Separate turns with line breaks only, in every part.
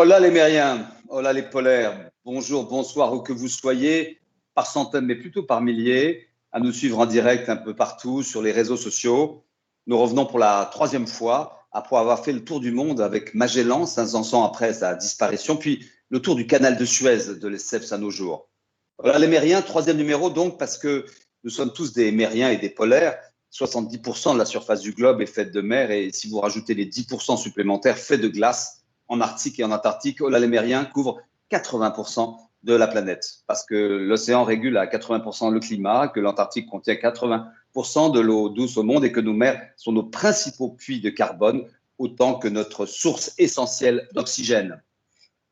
Hola les mériens, hola les polaires, bonjour, bonsoir où que vous soyez, par centaines mais plutôt par milliers, à nous suivre en direct un peu partout sur les réseaux sociaux. Nous revenons pour la troisième fois, après avoir fait le tour du monde avec Magellan, 500 ans après sa disparition, puis le tour du canal de Suez de Lesseps à nos jours. Voilà les mériens, troisième numéro donc parce que nous sommes tous des mériens et des polaires. 70% de la surface du globe est faite de mer et si vous rajoutez les 10% supplémentaires faits de glace en Arctique et en Antarctique, les mériens couvrent 80% de la planète parce que l'océan régule à 80% le climat, que l'Antarctique contient 80% de l'eau douce au monde et que nos mers sont nos principaux puits de carbone autant que notre source essentielle d'oxygène.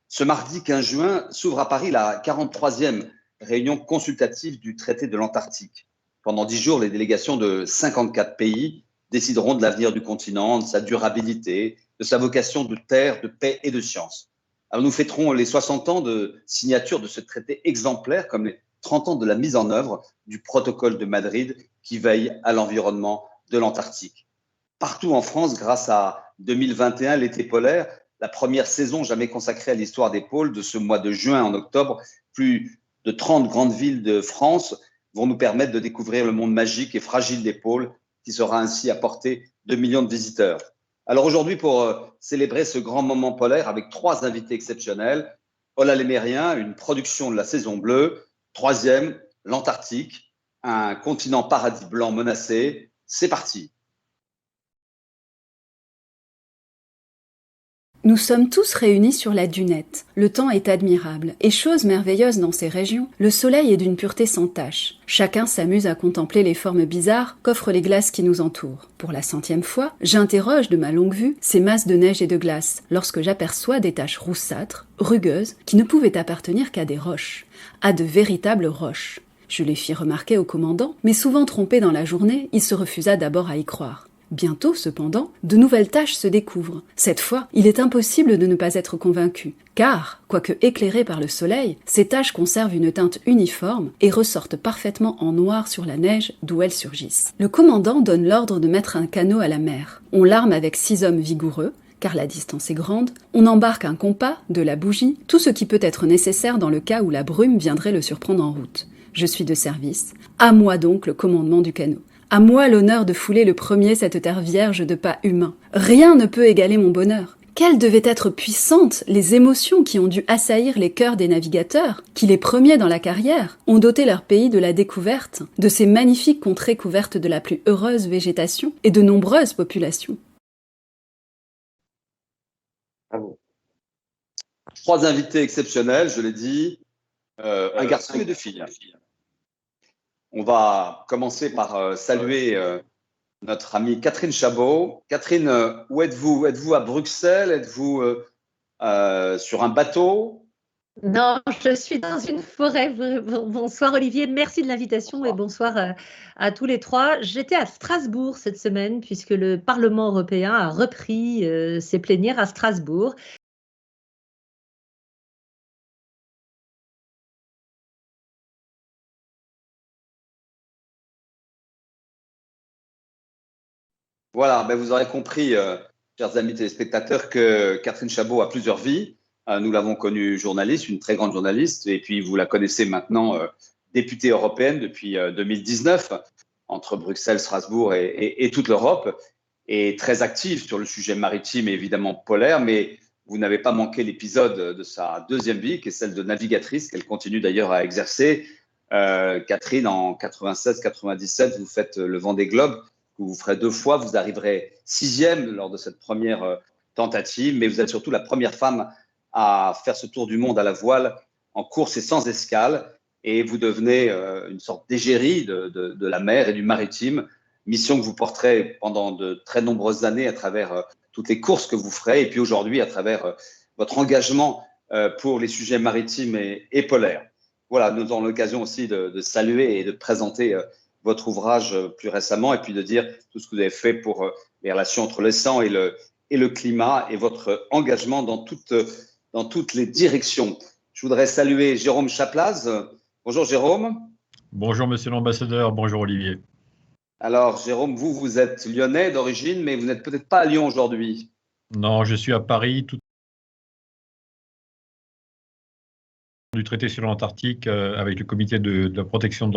Ce mardi 15 juin s'ouvre à Paris la 43e réunion consultative du traité de l'Antarctique. Pendant 10 jours, les délégations de 54 pays décideront de l'avenir du continent, de sa durabilité, de sa vocation de terre, de paix et de science. Alors nous fêterons les 60 ans de signature de ce traité exemplaire, comme les 30 ans de la mise en œuvre du protocole de Madrid qui veille à l'environnement de l'Antarctique. Partout en France, grâce à 2021, l'été polaire, la première saison jamais consacrée à l'histoire des pôles de ce mois de juin en octobre, plus de 30 grandes villes de France vont nous permettre de découvrir le monde magique et fragile des pôles qui sera ainsi à portée de millions de visiteurs. Alors aujourd'hui, pour célébrer ce grand moment polaire avec trois invités exceptionnels, Hola les Mériens, une production de la saison bleue, troisième, l'Antarctique, un continent paradis blanc menacé. C'est parti.
Nous sommes tous réunis sur la dunette. Le temps est admirable, et chose merveilleuse dans ces régions, le soleil est d'une pureté sans tache. Chacun s'amuse à contempler les formes bizarres qu'offrent les glaces qui nous entourent. Pour la 100e fois, j'interroge de ma longue vue ces masses de neige et de glace, lorsque j'aperçois des taches roussâtres, rugueuses, qui ne pouvaient appartenir qu'à des roches. À de véritables roches. Je les fis remarquer au commandant, mais souvent trompé dans la journée, il se refusa d'abord à y croire. Bientôt, cependant, de nouvelles taches se découvrent. Cette fois, il est impossible de ne pas être convaincu, car, quoique éclairées par le soleil, ces taches conservent une teinte uniforme et ressortent parfaitement en noir sur la neige d'où elles surgissent. Le commandant donne l'ordre de mettre un canot à la mer. On l'arme avec 6 hommes vigoureux, car la distance est grande, on embarque un compas, de la bougie, tout ce qui peut être nécessaire dans le cas où la brume viendrait le surprendre en route. Je suis de service. À moi donc le commandement du canot. À moi l'honneur de fouler le premier cette terre vierge de pas humains. Rien ne peut égaler mon bonheur. Quelles devaient être puissantes les émotions qui ont dû assaillir les cœurs des navigateurs, qui les premiers dans la carrière ont doté leur pays de la découverte, de ces magnifiques contrées couvertes de la plus heureuse végétation et de nombreuses populations.
Bravo. Trois invités exceptionnels, je l'ai dit, un garçon et deux filles. On va commencer par saluer notre amie Catherine Chabot. Catherine, où êtes-vous? Êtes-vous à Bruxelles? Êtes-vous sur un bateau?
Non, je suis dans une forêt. Bonsoir Olivier, merci de l'invitation et bonsoir à tous les trois. J'étais à Strasbourg cette semaine puisque le Parlement européen a repris ses plénières à Strasbourg.
Voilà, ben vous aurez compris, chers amis téléspectateurs, que Catherine Chabot a plusieurs vies. Nous l'avons connue journaliste, une très grande journaliste, et puis vous la connaissez maintenant députée européenne depuis 2019, entre Bruxelles, Strasbourg et toute l'Europe, et très active sur le sujet maritime et évidemment polaire, mais vous n'avez pas manqué l'épisode de sa deuxième vie, qui est celle de navigatrice, qu'elle continue d'ailleurs à exercer. Catherine, en 96-97, vous faites le Vendée Globe, que vous ferez 2 fois, vous arriverez 6e lors de cette première tentative, mais vous êtes surtout la première femme à faire ce tour du monde à la voile en course et sans escale, et vous devenez une sorte d'égérie de la mer et du maritime, mission que vous porterez pendant de très nombreuses années à travers toutes les courses que vous ferez, et puis aujourd'hui à travers votre engagement pour les sujets maritimes et polaires. Voilà, nous avons l'occasion aussi de saluer et de présenter votre ouvrage plus récemment, et puis de dire tout ce que vous avez fait pour les relations entre l'océan et le climat et votre engagement dans toutes les directions. Je voudrais saluer Jérôme Chaplaz. Bonjour Jérôme.
Bonjour Monsieur l'Ambassadeur, bonjour Olivier.
Alors Jérôme, vous êtes lyonnais d'origine, mais vous n'êtes peut-être pas à Lyon aujourd'hui.
Non, je suis à Paris, tout du traité sur l'Antarctique avec le comité de la protection de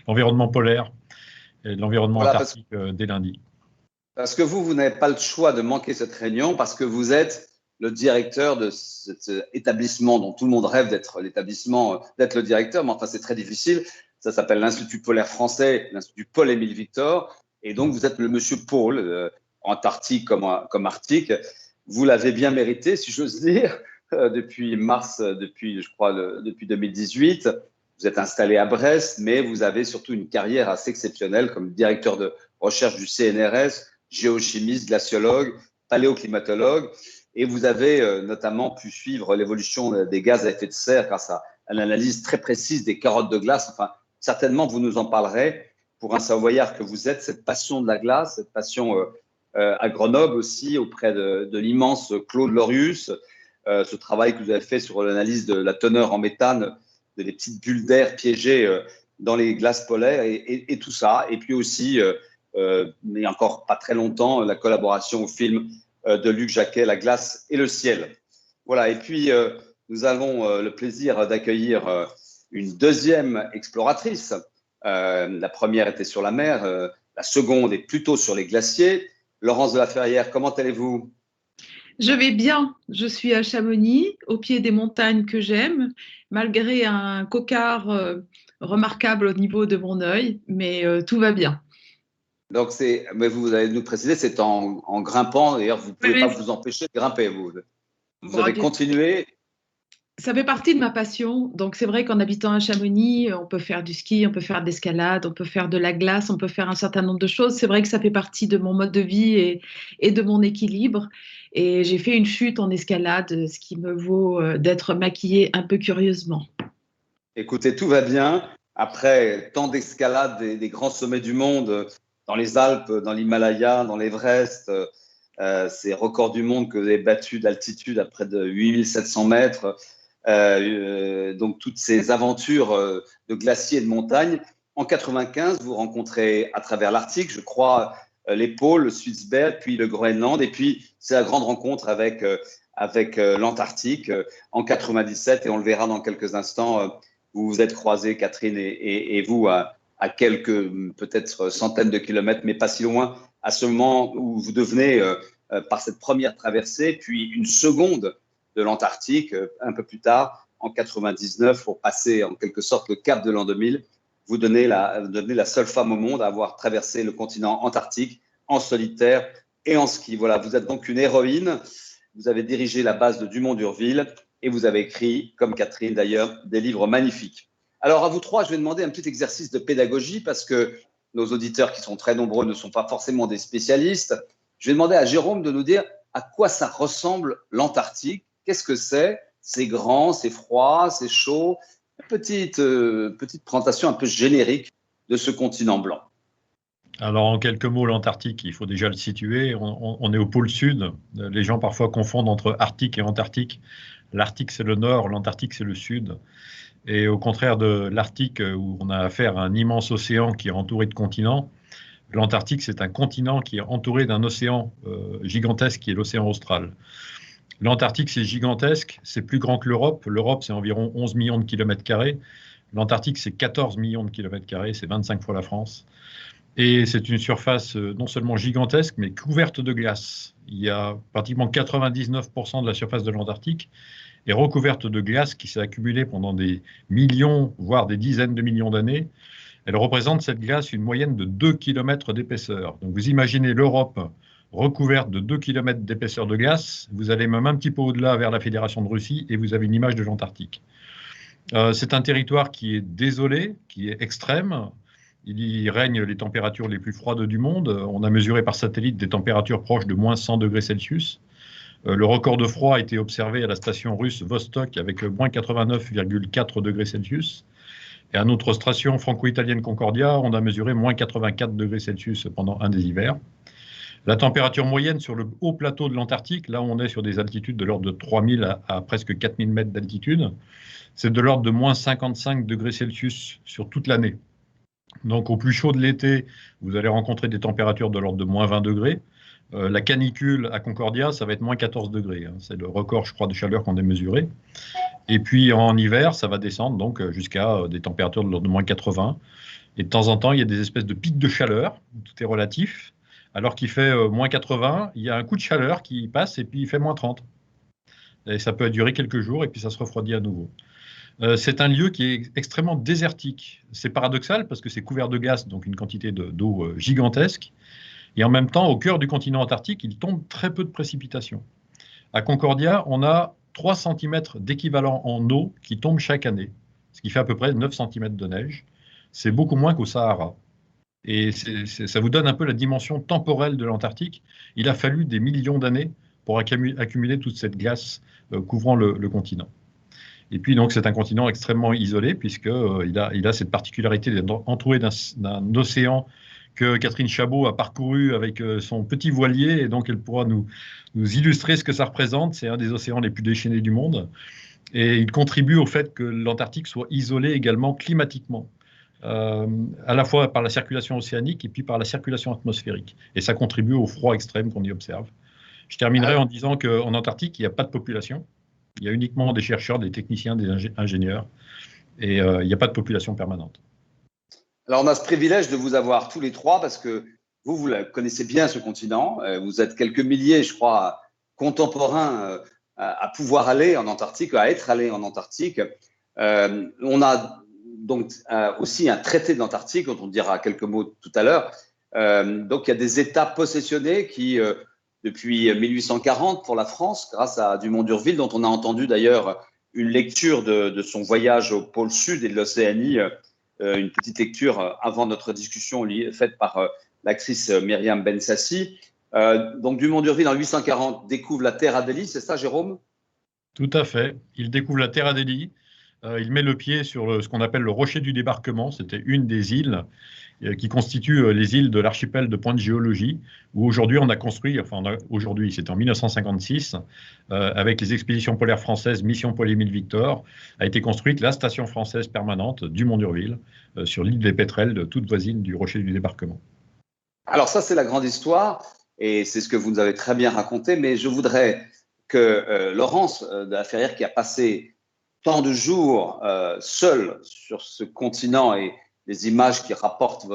l'environnement polaire et de l'environnement antarctique dès lundi.
Parce que vous n'avez pas le choix de manquer cette réunion parce que vous êtes le directeur de cet établissement dont tout le monde rêve d'être le directeur, mais enfin c'est très difficile. Ça s'appelle l'Institut polaire français, l'Institut Paul-Émile Victor, et donc vous êtes le monsieur Paul, Antarctique comme Arctique. Vous l'avez bien mérité, si j'ose dire, depuis 2018. Vous êtes installé à Brest, mais vous avez surtout une carrière assez exceptionnelle comme directeur de recherche du CNRS, géochimiste, glaciologue, paléoclimatologue, et vous avez notamment pu suivre l'évolution des gaz à effet de serre grâce à l'analyse très précise des carottes de glace. Enfin, certainement, vous nous en parlerez. Pour un Savoyard que vous êtes, cette passion de la glace, cette passion à Grenoble aussi, auprès de l'immense Claude Lorius, ce travail que vous avez fait sur l'analyse de la teneur en méthane des petites bulles d'air piégées dans les glaces polaires et tout ça. Et puis aussi, mais encore pas très longtemps, la collaboration au film de Luc Jacquet, La glace et le ciel. Voilà, et puis nous avons le plaisir d'accueillir une deuxième exploratrice. La première était sur la mer, la seconde est plutôt sur les glaciers. Laurence de la Ferrière, comment allez-vous ?
Je vais bien, je suis à Chamonix, au pied des montagnes que j'aime, malgré un cocard remarquable au niveau de mon œil, mais tout va bien.
Donc, mais vous allez nous préciser, c'est en grimpant, d'ailleurs, vous ne pouvez pas vous empêcher de grimper, vous avez continué.
Ça fait partie de ma passion, donc c'est vrai qu'en habitant à Chamonix, on peut faire du ski, on peut faire de l'escalade, on peut faire de la glace, on peut faire un certain nombre de choses. C'est vrai que ça fait partie de mon mode de vie et de mon équilibre. Et j'ai fait une chute en escalade, ce qui me vaut d'être maquillée un peu curieusement.
Écoutez, tout va bien. Après tant d'escalades des grands sommets du monde, dans les Alpes, dans l'Himalaya, dans l'Everest, ces records du monde que vous avez battus d'altitude à près de 8700 mètres, donc toutes ces aventures de glaciers et de montagnes. En 95, vous rencontrez à travers l'Arctique, je crois, les pôles, le Spitzberg, puis le Groenland, et puis c'est la grande rencontre avec l'Antarctique en 97, et on le verra dans quelques instants. Vous vous êtes croisés, Catherine et vous, à quelques peut-être centaines de kilomètres, mais pas si loin, à ce moment où vous devenez, par cette première traversée, puis une seconde de l'Antarctique, un peu plus tard, en 99, pour passer en quelque sorte le cap de l'an 2000, vous devenez la seule femme au monde à avoir traversé le continent antarctique en solitaire et en ski. Voilà, vous êtes donc une héroïne. Vous avez dirigé la base de Dumont-d'Urville et vous avez écrit, comme Catherine d'ailleurs, des livres magnifiques. Alors à vous trois, je vais demander un petit exercice de pédagogie parce que nos auditeurs qui sont très nombreux ne sont pas forcément des spécialistes. Je vais demander à Jérôme de nous dire à quoi ça ressemble l'Antarctique. Qu'est-ce que c'est ? C'est grand, c'est froid, c'est chaud. Petite présentation un peu générique de ce continent blanc.
Alors, en quelques mots, l'Antarctique, il faut déjà le situer. On est au pôle sud. Les gens parfois confondent entre Arctique et Antarctique. L'Arctique, c'est le nord, l'Antarctique, c'est le sud. Et au contraire de l'Arctique, où on a affaire à un immense océan qui est entouré de continents, l'Antarctique, c'est un continent qui est entouré d'un océan gigantesque qui est l'océan austral. L'Antarctique, c'est gigantesque, c'est plus grand que l'Europe. L'Europe, c'est environ 11 millions de kilomètres carrés. L'Antarctique, c'est 14 millions de kilomètres carrés, c'est 25 fois la France. Et c'est une surface non seulement gigantesque, mais couverte de glace. Il y a pratiquement 99% de la surface de l'Antarctique est recouverte de glace qui s'est accumulée pendant des millions, voire des dizaines de millions d'années. Elle représente, cette glace, une moyenne de 2 km d'épaisseur. Donc vous imaginez l'Europe recouverte de 2 km d'épaisseur de glace, vous allez même un petit peu au-delà vers la Fédération de Russie et vous avez une image de l'Antarctique. C'est un territoire qui est désolé, qui est extrême. Il y règne les températures les plus froides du monde. On a mesuré par satellite des températures proches de moins 100 degrés Celsius. Le record de froid a été observé à la station russe Vostok avec moins 89,4 degrés Celsius. Et à notre station franco-italienne Concordia, on a mesuré moins 84 degrés Celsius pendant un des hivers. La température moyenne sur le haut plateau de l'Antarctique, là où on est sur des altitudes de l'ordre de 3000 à presque 4000 mètres d'altitude, c'est de l'ordre de moins 55 degrés Celsius sur toute l'année. Donc au plus chaud de l'été, vous allez rencontrer des températures de l'ordre de moins 20 degrés. La canicule à Concordia, ça va être moins 14 degrés. C'est le record, je crois, de chaleur qu'on a mesuré. Et puis en hiver, ça va descendre donc jusqu'à des températures de moins 80. Et de temps en temps, il y a des espèces de pics de chaleur, tout est relatif. Alors qu'il fait moins 80, il y a un coup de chaleur qui passe et puis il fait moins 30. Et ça peut durer quelques jours et puis ça se refroidit à nouveau. C'est un lieu qui est extrêmement désertique. C'est paradoxal parce que c'est couvert de glace, donc une quantité d'eau gigantesque. Et en même temps, au cœur du continent antarctique, il tombe très peu de précipitations. À Concordia, on a 3 cm d'équivalent en eau qui tombe chaque année, ce qui fait à peu près 9 cm de neige. C'est beaucoup moins qu'au Sahara. Et ça vous donne un peu la dimension temporelle de l'Antarctique. Il a fallu des millions d'années pour accumuler toute cette glace couvrant le continent. Et puis donc c'est un continent extrêmement isolé puisqu'il a cette particularité d'être entouré d'un océan que Catherine Chabot a parcouru avec son petit voilier, et donc elle pourra nous illustrer ce que ça représente. C'est un des océans les plus déchaînés du monde. Et il contribue au fait que l'Antarctique soit isolé également climatiquement, à la fois par la circulation océanique et puis par la circulation atmosphérique. Et ça contribue au froid extrême qu'on y observe. Je terminerai en disant qu'en Antarctique, il n'y a pas de population. Il y a uniquement des chercheurs, des techniciens, des ingénieurs. Et il n'y a pas de population permanente.
Alors, on a ce privilège de vous avoir tous les trois parce que vous connaissez bien ce continent. Vous êtes quelques milliers, je crois, contemporains à pouvoir aller en Antarctique, à être allés en Antarctique. On a donc aussi un traité de l'Antarctique, dont on dira quelques mots tout à l'heure. Donc, il y a des États possessionnés qui, depuis 1840, pour la France, grâce à Dumont d'Urville, dont on a entendu d'ailleurs une lecture de son voyage au pôle Sud et de l'Océanie, une petite lecture avant notre discussion faite par l'actrice Myriam Bensassi. Donc Dumont d'Urville, en 1840, découvre la Terre Adélie, c'est ça, Jérôme?
Tout à fait. Il découvre la Terre Adélie. Il met le pied sur ce qu'on appelle le rocher du débarquement. C'était une des îles qui constituent les îles de l'archipel de Pointe-Géologie, où aujourd'hui on a construit, aujourd'hui c'était en 1956, avec les expéditions polaires françaises Mission Paul Émile Victor, a été construite la station française permanente Dumont d'Urville, sur l'île des Pétrels, toute voisine du rocher du débarquement.
Alors ça, c'est la grande histoire, et c'est ce que vous nous avez très bien raconté, mais je voudrais que Laurence de la Ferrière, qui a passé tant de jours seule sur ce continent, et les images qui rapportent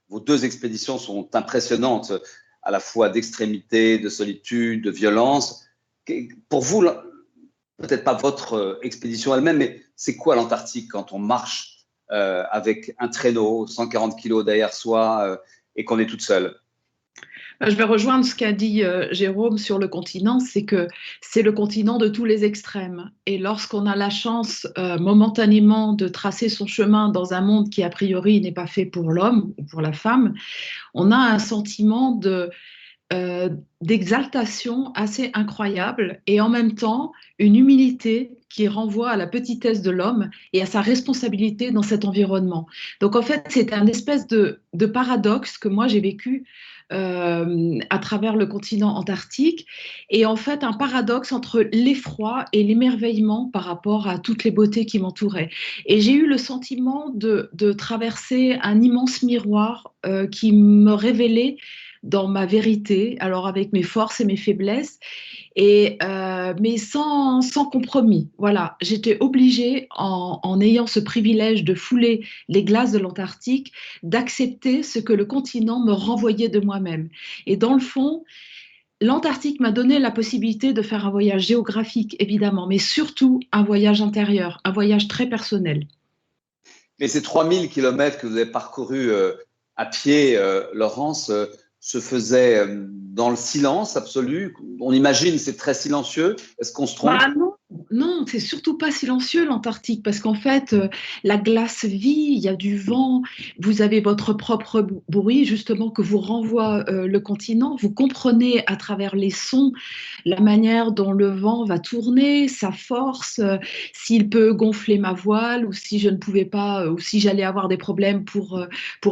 vos deux expéditions sont impressionnantes, à la fois d'extrémité, de solitude, de violence. Pour vous, peut-être pas votre expédition elle-même, mais c'est quoi l'Antarctique quand on marche avec un traîneau, 140 kilos derrière soi, et qu'on est toute seule?
Je vais rejoindre ce qu'a dit Jérôme sur le continent, c'est que c'est le continent de tous les extrêmes. Et lorsqu'on a la chance momentanément de tracer son chemin dans un monde qui a priori n'est pas fait pour l'homme ou pour la femme, on a un sentiment d'exaltation assez incroyable et en même temps une humilité qui renvoie à la petitesse de l'homme et à sa responsabilité dans cet environnement. Donc en fait, c'est un espèce de paradoxe que moi j'ai vécu à travers le continent antarctique, et en fait un paradoxe entre l'effroi et l'émerveillement par rapport à toutes les beautés qui m'entouraient. Et j'ai eu le sentiment de traverser un immense miroir qui me révélait dans ma vérité, alors avec mes forces et mes faiblesses, mais sans compromis. Voilà, j'étais obligée, en ayant ce privilège de fouler les glaces de l'Antarctique, d'accepter ce que le continent me renvoyait de moi-même. Et dans le fond, l'Antarctique m'a donné la possibilité de faire un voyage géographique, évidemment, mais surtout un voyage intérieur, un voyage très personnel.
Mais ces 3000 kilomètres que vous avez parcourus à pied, Laurence, se faisait dans le silence absolu. On imagine c'est très silencieux. Est-ce qu'on se trompe?
Non, c'est surtout pas silencieux l'Antarctique, parce qu'en fait, la glace vit, il y a du vent, vous avez votre propre bruit justement que vous renvoie le continent. Vous comprenez à travers les sons la manière dont le vent va tourner, sa force, s'il peut gonfler ma voile, ou si je ne pouvais pas, ou si j'allais avoir des problèmes pour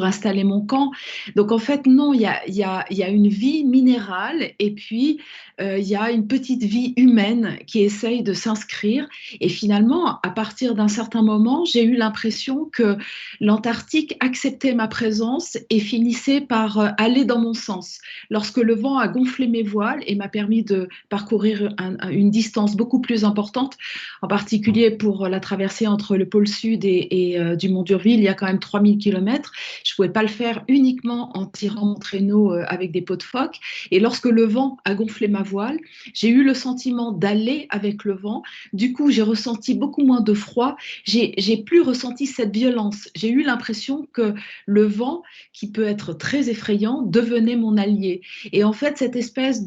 installer mon camp. Donc en fait, non, il y a une vie minérale, et puis il y a une petite vie humaine qui essaye de s'inscrire m'inscrire. Et finalement, à partir d'un certain moment, j'ai eu l'impression que l'Antarctique acceptait ma présence et finissait par aller dans mon sens. Lorsque le vent a gonflé mes voiles et m'a permis de parcourir une distance beaucoup plus importante, en particulier pour la traversée entre le pôle sud et du Mont d'Urville, il y a quand même 3000 km. Je ne pouvais pas le faire uniquement en tirant mon traîneau avec des pots de phoque. Et lorsque le vent a gonflé ma voile, j'ai eu le sentiment d'aller avec le vent. Du coup, j'ai ressenti beaucoup moins de froid. J'ai plus ressenti cette violence. J'ai eu l'impression que le vent, qui peut être très effrayant, devenait mon allié. Et en fait, cette espèce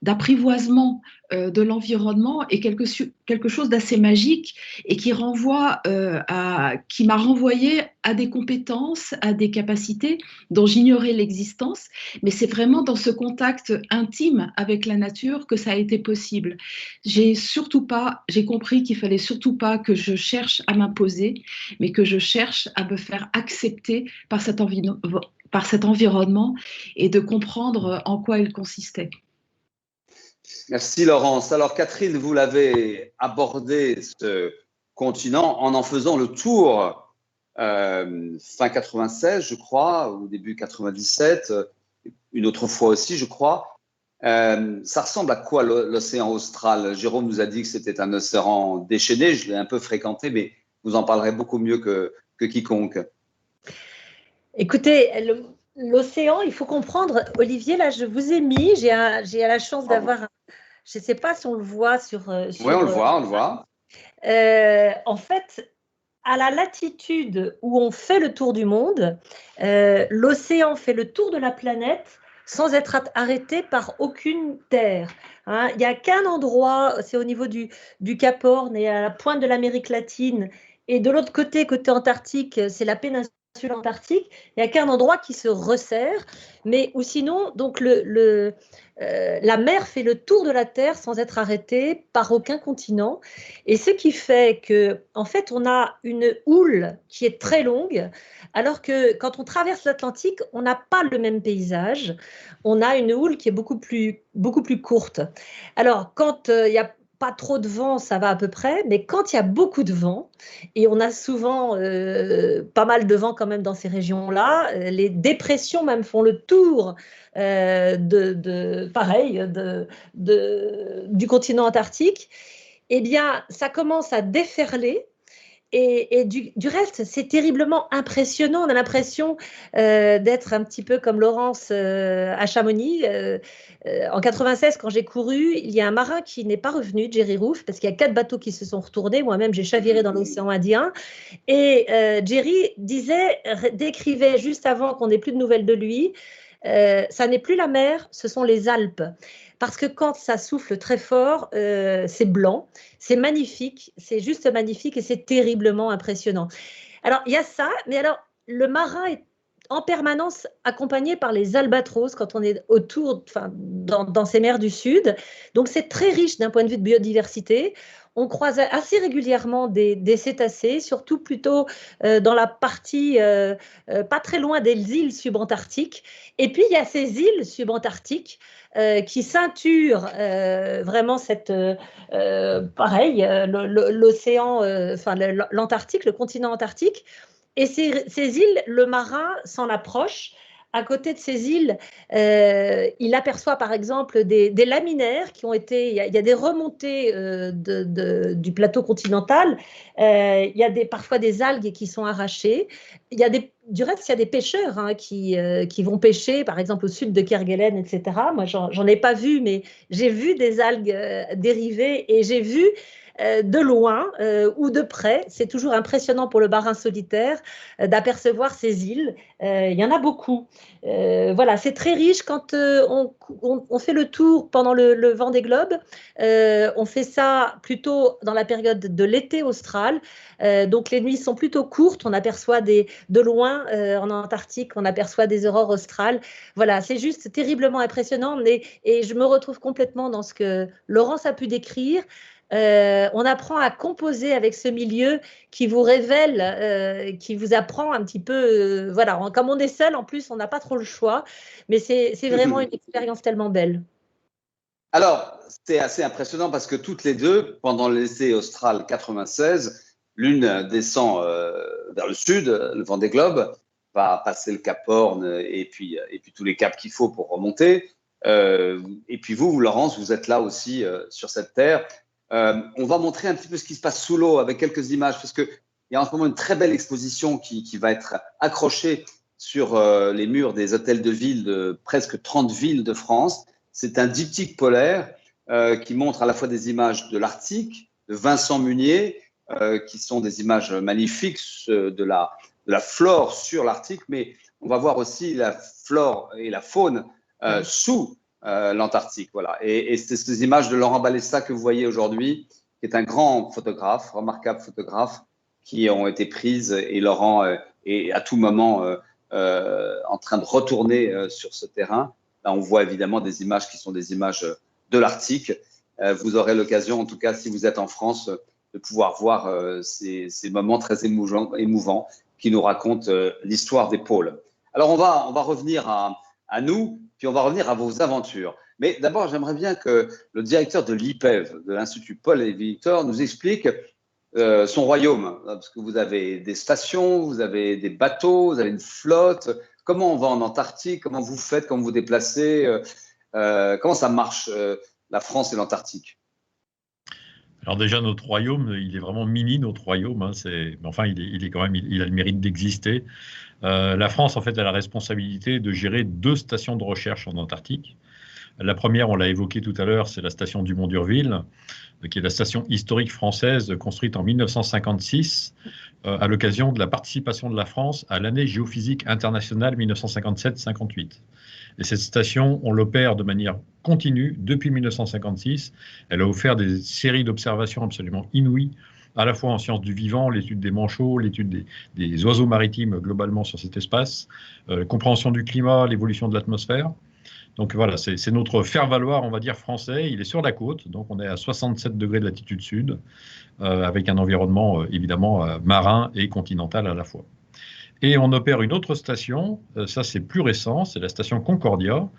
d'apprivoisement de l'environnement est quelque chose d'assez magique et qui qui m'a renvoyé à des compétences, à des capacités dont j'ignorais l'existence. Mais c'est vraiment dans ce contact intime avec la nature que ça a été possible. J'ai compris qu'il fallait surtout pas que je cherche à m'imposer, mais que je cherche à me faire accepter par cet environnement et de comprendre en quoi il consistait.
Merci Laurence. Alors Catherine, vous l'avez abordé ce continent en faisant le tour fin 96, je crois, ou début 97, une autre fois aussi, je crois. Ça ressemble à quoi l'océan austral? Jérôme nous a dit que c'était un océan déchaîné, je l'ai un peu fréquenté, mais vous en parlerez beaucoup mieux que quiconque.
Écoutez, l'océan, il faut comprendre, Olivier, là je vous ai mis, j'ai la chance d'avoir, je ne sais pas si on le voit sur…
Oui, on le voit, on le voit.
En fait, à la latitude où on fait le tour du monde, l'océan fait le tour de la planète sans être arrêté par aucune terre. Hein. Il n'y a qu'un endroit, c'est au niveau du Cap Horn et à la pointe de l'Amérique latine, et de l'autre côté Antarctique, c'est la péninsule antarctique. Il n'y a qu'un endroit qui se resserre, mais ou sinon, donc la mer fait le tour de la Terre sans être arrêtée par aucun continent. Et ce qui fait que, en fait, on a une houle qui est très longue, alors que quand on traverse l'Atlantique, on n'a pas le même paysage. On a une houle qui est beaucoup plus courte. Alors, quand il y a pas trop de vent, ça va à peu près, mais quand il y a beaucoup de vent, et on a souvent pas mal de vent quand même dans ces régions-là, les dépressions même font le tour du continent antarctique, eh bien, ça commence à déferler. Et du reste, c'est terriblement impressionnant. On a l'impression d'être un petit peu comme Laurence à Chamonix. En 96, quand j'ai couru, il y a un marin qui n'est pas revenu, Jerry Roof, parce qu'il y a 4 bateaux qui se sont retournés. Moi-même, j'ai chaviré dans l'océan Indien. Et Jerry décrivait juste avant qu'on n'ait plus de nouvelles de lui, ça n'est plus la mer, ce sont les Alpes. Parce que quand ça souffle très fort, c'est blanc, c'est magnifique, c'est juste magnifique et c'est terriblement impressionnant. Alors, il y a ça, mais alors, le marin est en permanence accompagné par les albatros quand on est dans ces mers du Sud. Donc, c'est très riche d'un point de vue de biodiversité. On croise assez régulièrement des cétacés, surtout plutôt dans la partie pas très loin des îles subantarctiques. Et puis, il y a ces îles subantarctiques qui ceinturent vraiment l'océan, l'Antarctique, le continent antarctique. Et ces îles, le marin s'en approche. À côté de ces îles, il aperçoit par exemple des laminaires qui ont été… Il y a des remontées du plateau continental. Il y a parfois des algues qui sont arrachées. Du reste, il y a des pêcheurs qui vont pêcher, par exemple au sud de Kerguelen, etc. Moi, j'en ai pas vu, mais j'ai vu des algues dériver et j'ai vu de loin ou de près. C'est toujours impressionnant pour le marin solitaire d'apercevoir ces îles. Il y en a beaucoup. Voilà, c'est très riche quand on fait le tour pendant le Vendée Globe. On fait ça plutôt dans la période de l'été austral. Donc les nuits sont plutôt courtes. On aperçoit de loin en Antarctique, on aperçoit des aurores australes. Voilà, c'est juste terriblement impressionnant. Et je me retrouve complètement dans ce que Laurence a pu décrire. On apprend à composer avec ce milieu qui vous révèle, qui vous apprend un petit peu, voilà, comme on est seul, en plus, on n'a pas trop le choix, mais c'est vraiment une expérience tellement belle.
Alors, c'est assez impressionnant parce que toutes les deux, pendant l'essai austral 96, l'une descend vers le sud, le Vendée Globe, va passer le Cap Horn et puis tous les caps qu'il faut pour remonter. Et puis vous, Laurence, vous êtes là aussi sur cette terre. On va montrer un petit peu ce qui se passe sous l'eau avec quelques images, parce qu'il y a en ce moment une très belle exposition qui va être accrochée sur les murs des hôtels de ville de presque 30 villes de France. C'est un diptyque polaire qui montre à la fois des images de l'Arctique, de Vincent Munier, qui sont des images magnifiques de la flore sur l'Arctique, mais on va voir aussi la flore et la faune sous l'Antarctique. Voilà. Et c'est ces images de Laurent Balessa que vous voyez aujourd'hui, qui est un grand photographe, remarquable photographe, qui ont été prises, et Laurent est à tout moment en train de retourner sur ce terrain. Là, on voit évidemment des images qui sont des images de l'Arctique. Vous aurez l'occasion, en tout cas, si vous êtes en France, de pouvoir voir ces moments très émouvants qui nous racontent l'histoire des pôles. Alors, on va revenir à nous, puis on va revenir à vos aventures. Mais d'abord, j'aimerais bien que le directeur de l'IPEV, de l'Institut Paul et Victor, nous explique son royaume, parce que vous avez des stations, vous avez des bateaux, vous avez une flotte. Comment on va en Antarctique? Comment vous faites? Comment vous déplacez? Comment ça marche, la France et l'Antarctique?
Alors déjà, notre royaume, il est vraiment mini, notre royaume. Hein, mais enfin, il est quand même, il a le mérite d'exister. La France, en fait, a la responsabilité de gérer 2 stations de recherche en Antarctique. La première, on l'a évoqué tout à l'heure, c'est la station Dumont d'Urville, qui est la station historique française construite en 1956 à l'occasion de la participation de la France à l'année géophysique internationale 1957-58. Et cette station, on l'opère de manière continue depuis 1956. Elle a offert des séries d'observations absolument inouïes, à la fois en sciences du vivant, l'étude des manchots, l'étude des oiseaux maritimes globalement sur cet espace, compréhension du climat, l'évolution de l'atmosphère. Donc voilà, c'est notre faire-valoir, on va dire, français. Il est sur la côte, donc on est à 67 degrés de latitude sud, avec un environnement évidemment marin et continental à la fois. Et on opère une autre station, ça c'est plus récent, c'est la station Concordia,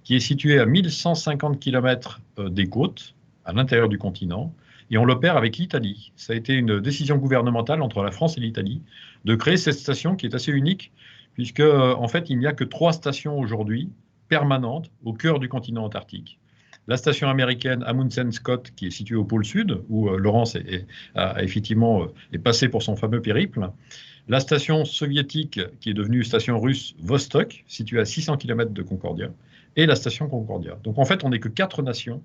qui est située à 1150 km des côtes, à l'intérieur du continent, et on l'opère avec l'Italie. Ça a été une décision gouvernementale entre la France et l'Italie de créer cette station qui est assez unique, puisque en fait il n'y a que 3 stations aujourd'hui permanentes au cœur du continent antarctique. La station américaine Amundsen Scott, qui est située au pôle sud, où Laurence est passé pour son fameux périple. La station soviétique, qui est devenue station russe Vostok, située à 600 km de Concordia, et la station Concordia. Donc en fait, on n'est que 4 nations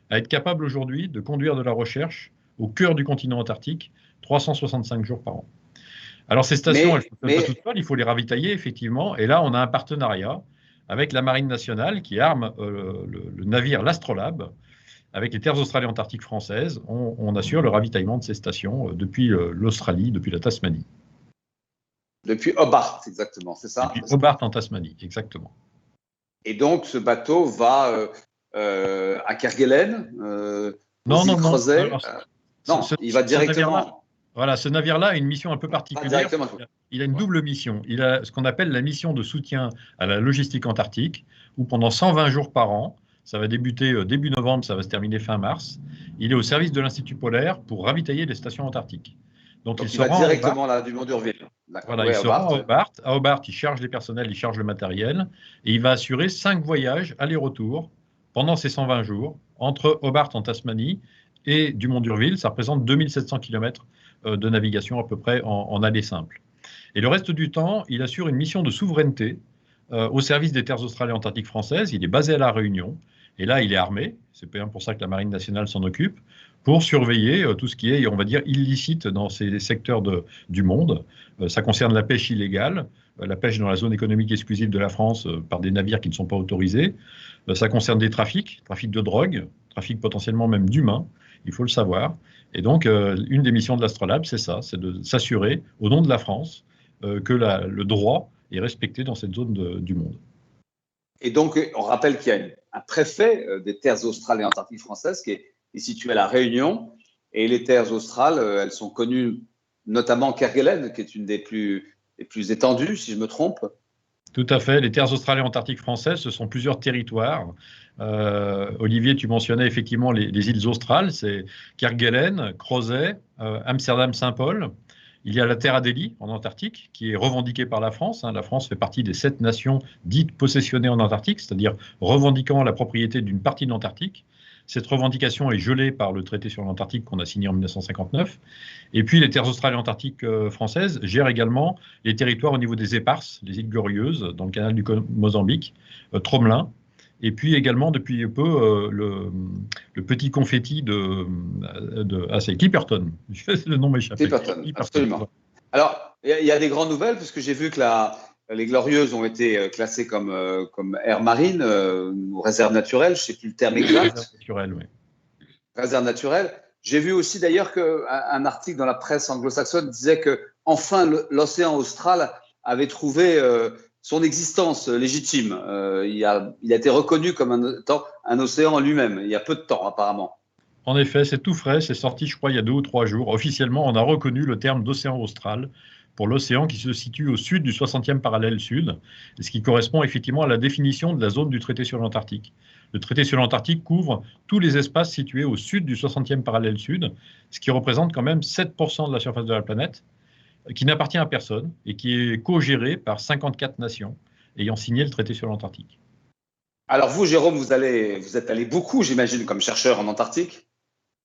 à être capables aujourd'hui de conduire de la recherche au cœur du continent antarctique, 365 jours par an. Alors ces stations, elles ne sont pas toutes seules, il faut les ravitailler, effectivement, et là, on a un partenariat avec la Marine nationale qui arme le navire l'Astrolabe. Avec les terres australes et antarctiques françaises, on assure le ravitaillement de ces stations depuis l'Australie, depuis la Tasmanie.
Depuis Hobart, exactement, c'est ça?
Depuis Hobart en Tasmanie, exactement.
Et donc, ce bateau va à Kerguelen,
non,
il va directement.
Voilà, ce navire-là a une mission un peu particulière. Il a une double mission. Il a ce qu'on appelle la mission de soutien à la logistique antarctique, où pendant 120 jours par an, ça va débuter début novembre, ça va se terminer fin mars, il est au service de l'Institut polaire pour ravitailler les stations antarctiques. Donc il
va directement là, Dumont d'Urville.
Voilà, il se rend à Hobart. À Hobart, il charge les personnels, il charge le matériel, et il va assurer 5 voyages aller-retour pendant ces 120 jours, entre Hobart en Tasmanie et Dumont d'Urville. Ça représente 2700 km de navigation à peu près en aller simple. Et le reste du temps, il assure une mission de souveraineté au service des terres australes et antarctiques françaises. Il est basé à La Réunion, et là, il est armé. C'est bien pour ça que la Marine nationale s'en occupe, pour surveiller tout ce qui est, on va dire, illicite dans ces secteurs du monde. Ça concerne la pêche illégale, la pêche dans la zone économique exclusive de la France par des navires qui ne sont pas autorisés. Ça concerne des trafics de drogue, trafic potentiellement même d'humains, il faut le savoir. Et donc, une des missions de l'Astrolabe, c'est ça, c'est de s'assurer, au nom de la France, que le droit est respecté dans cette zone du monde.
Et donc, on rappelle qu'il y a un préfet des terres australes et antarctiques françaises qui est situé à La Réunion. Et les terres australes, elles sont connues notamment Kerguelen, qui est une des plus étendues, si je me trompe.
Tout à fait. Les terres australes et antarctiques françaises, ce sont plusieurs territoires. Olivier, tu mentionnais effectivement les îles australes, c'est Kerguelen, Crozet, Amsterdam-Saint-Paul. Il y a la Terre Adélie en Antarctique, qui est revendiquée par la France. La France fait partie des 7 nations dites possessionnées en Antarctique, c'est-à-dire revendiquant la propriété d'une partie de l'Antarctique. Cette revendication est gelée par le traité sur l'Antarctique qu'on a signé en 1959. Et puis les terres australes et antarctiques françaises gèrent également les territoires au niveau des éparses, les îles Glorieuses, dans le canal du Mozambique, Tromelin, et puis également depuis peu le petit confetti c'est Clipperton. Le nom m'échappe.
Clipperton, absolument. Alors, il y a des grandes nouvelles, parce que j'ai vu que les Glorieuses ont été classées comme aire marine ou réserve naturelle, je ne sais plus le terme exact.
Réserve naturelle, oui.
Réserve naturelle. J'ai vu aussi d'ailleurs qu'un article dans la presse anglo-saxonne disait que enfin l'océan austral avait trouvé son existence légitime. Il a été reconnu comme un océan en lui-même, il y a peu de temps apparemment.
En effet, c'est tout frais, c'est sorti je crois il y a 2 ou 3 jours. Officiellement, on a reconnu le terme d'océan austral pour l'océan qui se situe au sud du 60e parallèle sud, ce qui correspond effectivement à la définition de la zone du traité sur l'Antarctique. Le traité sur l'Antarctique couvre tous les espaces situés au sud du 60e parallèle sud, ce qui représente quand même 7% de la surface de la planète, qui n'appartient à personne et qui est co-géré par 54 nations ayant signé le traité sur l'Antarctique.
Alors vous, Jérôme, vous êtes allé beaucoup, j'imagine, comme chercheur en Antarctique?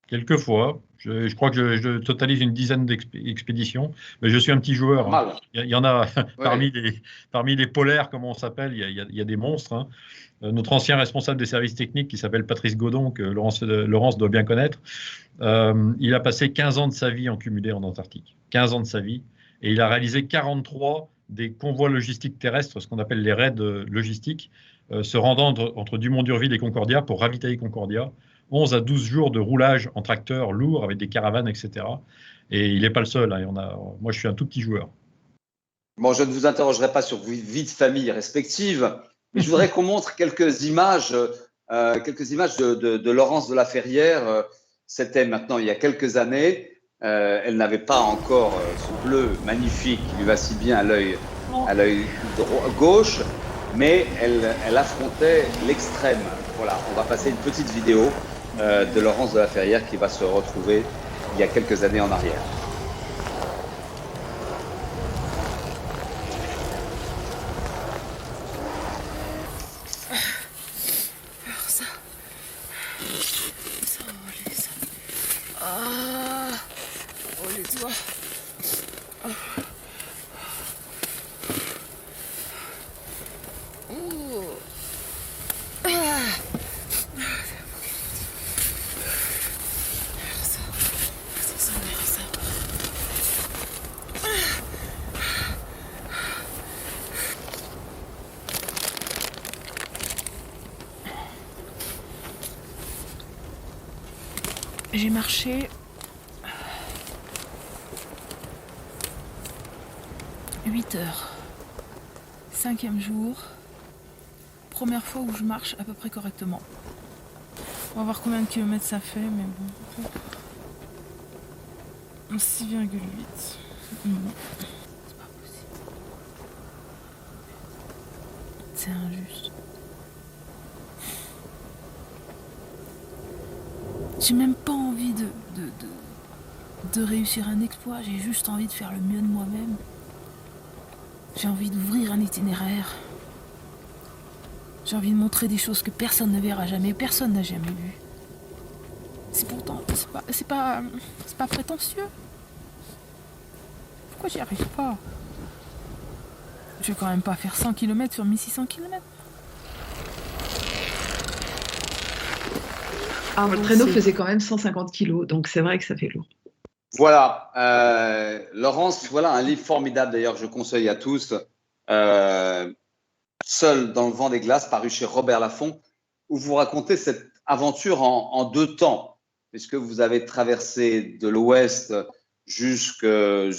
Quelquefois. Je crois que je totalise une dizaine d'expéditions, mais je suis un petit joueur. Hein. Il y en a parmi les polaires, comme on s'appelle, il y a des monstres. Hein. Notre ancien responsable des services techniques, qui s'appelle Patrice Godon, que Laurence doit bien connaître, il a passé 15 ans de sa vie en cumulé en Antarctique. 15 ans de sa vie. Et il a réalisé 43 des convois logistiques terrestres, ce qu'on appelle les raids logistiques, se rendant entre Dumont-Durville et Concordia pour ravitailler Concordia. 11 à 12 jours de roulage en tracteur lourd avec des caravanes, etc. Et il n'est pas le seul. Hein. Moi, je suis un tout petit joueur.
Bon, je ne vous interrogerai pas sur vos vies de famille respectives, mais je voudrais qu'on montre quelques images de Laurence de la Ferrière. C'était maintenant il y a quelques années. Elle n'avait pas encore ce bleu magnifique qui lui va si bien à l'œil gauche, mais elle affrontait l'extrême. Voilà, on va passer une petite vidéo de Laurence de la Ferrière qui va se retrouver il y a quelques années en arrière.
les doigts. J'ai marché 8 heures. 5e jour. Première fois où je marche à peu près correctement. On va voir combien de kilomètres ça fait, mais bon. 6,8. Non. C'est pas possible. C'est injuste. J'ai même pas envie de réussir un exploit, j'ai juste envie de faire le mieux de moi-même. J'ai envie d'ouvrir un itinéraire. J'ai envie de montrer des choses que personne ne verra jamais, personne n'a jamais vu. C'est pourtant, c'est pas prétentieux. Pourquoi j'y arrive pas? Je vais quand même pas faire 100 km sur 1600 km.
Le traîneau faisait quand même 150 kilos, donc c'est vrai que ça fait lourd.
Voilà, Laurence, voilà un livre formidable d'ailleurs que je conseille à tous, Seul dans le vent des glaces, paru chez Robert Laffont, où vous racontez cette aventure en 2 temps, puisque vous avez traversé de l'ouest jusqu'au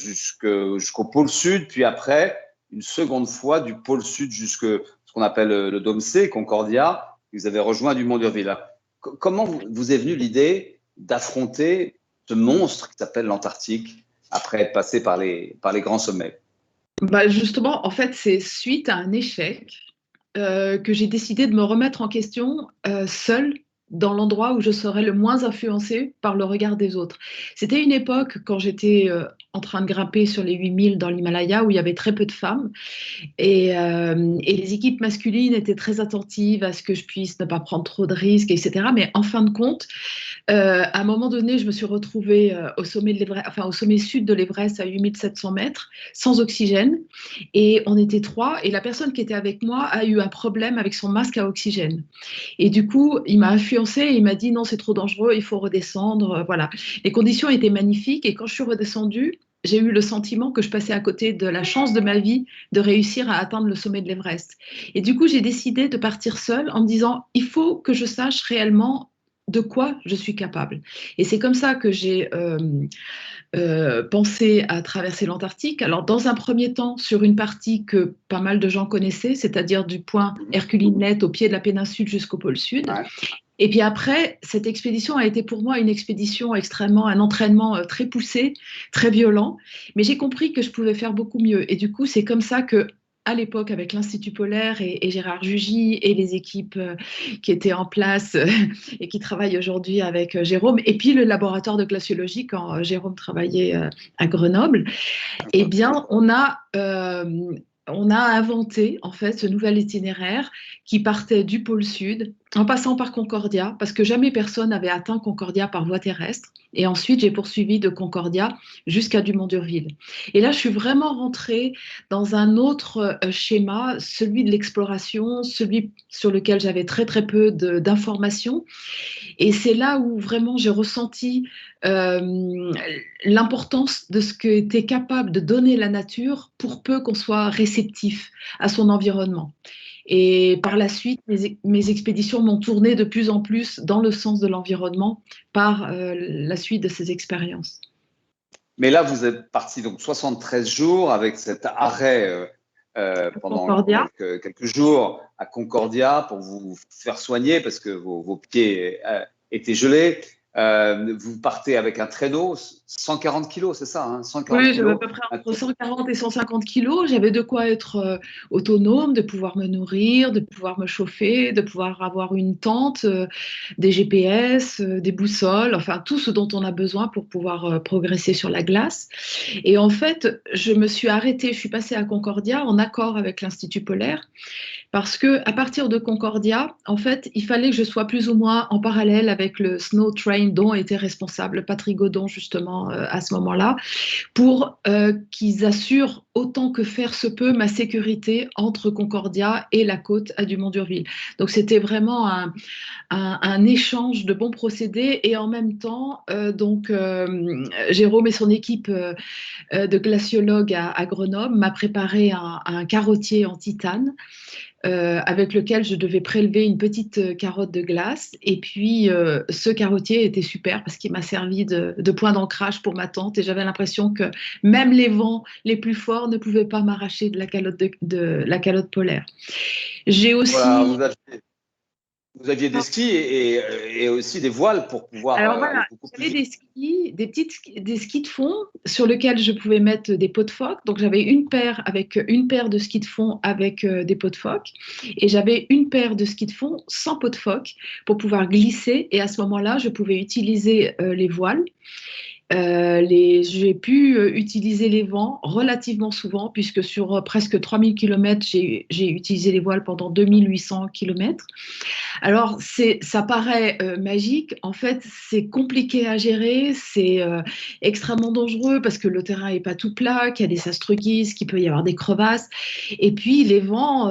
pôle sud, puis après, une seconde fois du pôle sud jusqu'à ce qu'on appelle le Dôme C, Concordia, vous avez rejoint Dumont-Durville. Comment vous est venue l'idée d'affronter ce monstre qui s'appelle l'Antarctique après être passé par les grands sommets?
Justement, en fait, c'est suite à un échec que j'ai décidé de me remettre en question seule dans l'endroit où je serais le moins influencée par le regard des autres. C'était une époque quand j'étais en train de grimper sur les 8000 dans l'Himalaya où il y avait très peu de femmes et les équipes masculines étaient très attentives à ce que je puisse ne pas prendre trop de risques, etc. Mais en fin de compte, à un moment donné, je me suis retrouvée au sommet de l'Everest, enfin, au sommet sud de l'Everest à 8700 mètres, sans oxygène. Et on était 3. Et la personne qui était avec moi a eu un problème avec son masque à oxygène. Et du coup, il m'a influencée et il m'a dit non, c'est trop dangereux, il faut redescendre. Voilà. Les conditions étaient magnifiques. Et quand je suis redescendue, j'ai eu le sentiment que je passais à côté de la chance de ma vie de réussir à atteindre le sommet de l'Everest. Et du coup, j'ai décidé de partir seule en me disant il faut que je sache réellement de quoi je suis capable. Et c'est comme ça que j'ai pensé à traverser l'Antarctique. Alors, dans un premier temps, sur une partie que pas mal de gens connaissaient, c'est-à-dire du point Hercules-Net au pied de la péninsule jusqu'au pôle Sud. Ouais. Et puis après, cette expédition a été pour moi une expédition extrêmement, un entraînement très poussé, très violent. Mais j'ai compris que je pouvais faire beaucoup mieux. Et du coup, c'est comme ça que à l'époque avec l'Institut polaire et Gérard Jugy et les équipes qui étaient en place et qui travaillent aujourd'hui avec Jérôme, et puis le laboratoire de glaciologie quand Jérôme travaillait à Grenoble, eh bien, on a inventé en fait ce nouvel itinéraire qui partait du pôle Sud en passant par Concordia, parce que jamais personne n'avait atteint Concordia par voie terrestre. Et ensuite, j'ai poursuivi de Concordia jusqu'à Dumont-d'Urville. Et là, je suis vraiment rentrée dans un autre schéma, celui de l'exploration, celui sur lequel j'avais très très peu d'informations. Et c'est là où vraiment j'ai ressenti l'importance de ce qu'était capable de donner la nature pour peu qu'on soit réceptif à son environnement. Et par la suite, mes expéditions m'ont tourné de plus en plus dans le sens de l'environnement par la suite de ces expériences.
Mais là, vous êtes parti donc 73 jours avec cet arrêt pendant quelques jours à Concordia pour vous faire soigner parce que vos pieds étaient gelés. Vous partez avec un traîneau, 140 kilos, c'est ça, hein, 140
oui, j'avais à peu près entre 140 et 150 kilos. J'avais de quoi être autonome, de pouvoir me nourrir, de pouvoir me chauffer, de pouvoir avoir une tente, des GPS, des boussoles, enfin tout ce dont on a besoin pour pouvoir progresser sur la glace. Et en fait, je me suis arrêtée, je suis passée à Concordia en accord avec l'Institut polaire. Parce que à partir de Concordia, en fait, il fallait que je sois plus ou moins en parallèle avec le Snow Train dont était responsable Patrick Godon justement à ce moment-là, pour qu'ils assurent autant que faire se peut ma sécurité entre Concordia et la côte à Dumont-d'Urville. Donc c'était vraiment un échange de bons procédés et en même temps, Jérôme et son équipe de glaciologues à Grenoble m'a préparé un carottier en titane. Avec lequel je devais prélever une petite carotte de glace. Et puis, ce carottier était super parce qu'il m'a servi de point d'ancrage pour ma tente. Et j'avais l'impression que même les vents les plus forts ne pouvaient pas m'arracher de la calotte polaire. J'ai aussi...
Voilà, vous aviez des skis et aussi des voiles pour pouvoir...
Alors voilà, j'avais des skis, des skis de fond sur lesquels je pouvais mettre des pots de phoque. Donc j'avais une paire de skis de fond avec des pots de phoque et j'avais une paire de skis de fond sans pots de phoque pour pouvoir glisser. Et à ce moment-là, je pouvais utiliser les voiles. J'ai pu utiliser les vents relativement souvent puisque sur presque 3000 km, j'ai utilisé les voiles pendant 2800 km. Alors, ça paraît magique. En fait, c'est compliqué à gérer, c'est extrêmement dangereux parce que le terrain n'est pas tout plat, qu'il y a des sastrugies, qu'il peut y avoir des crevasses. Et puis, les vents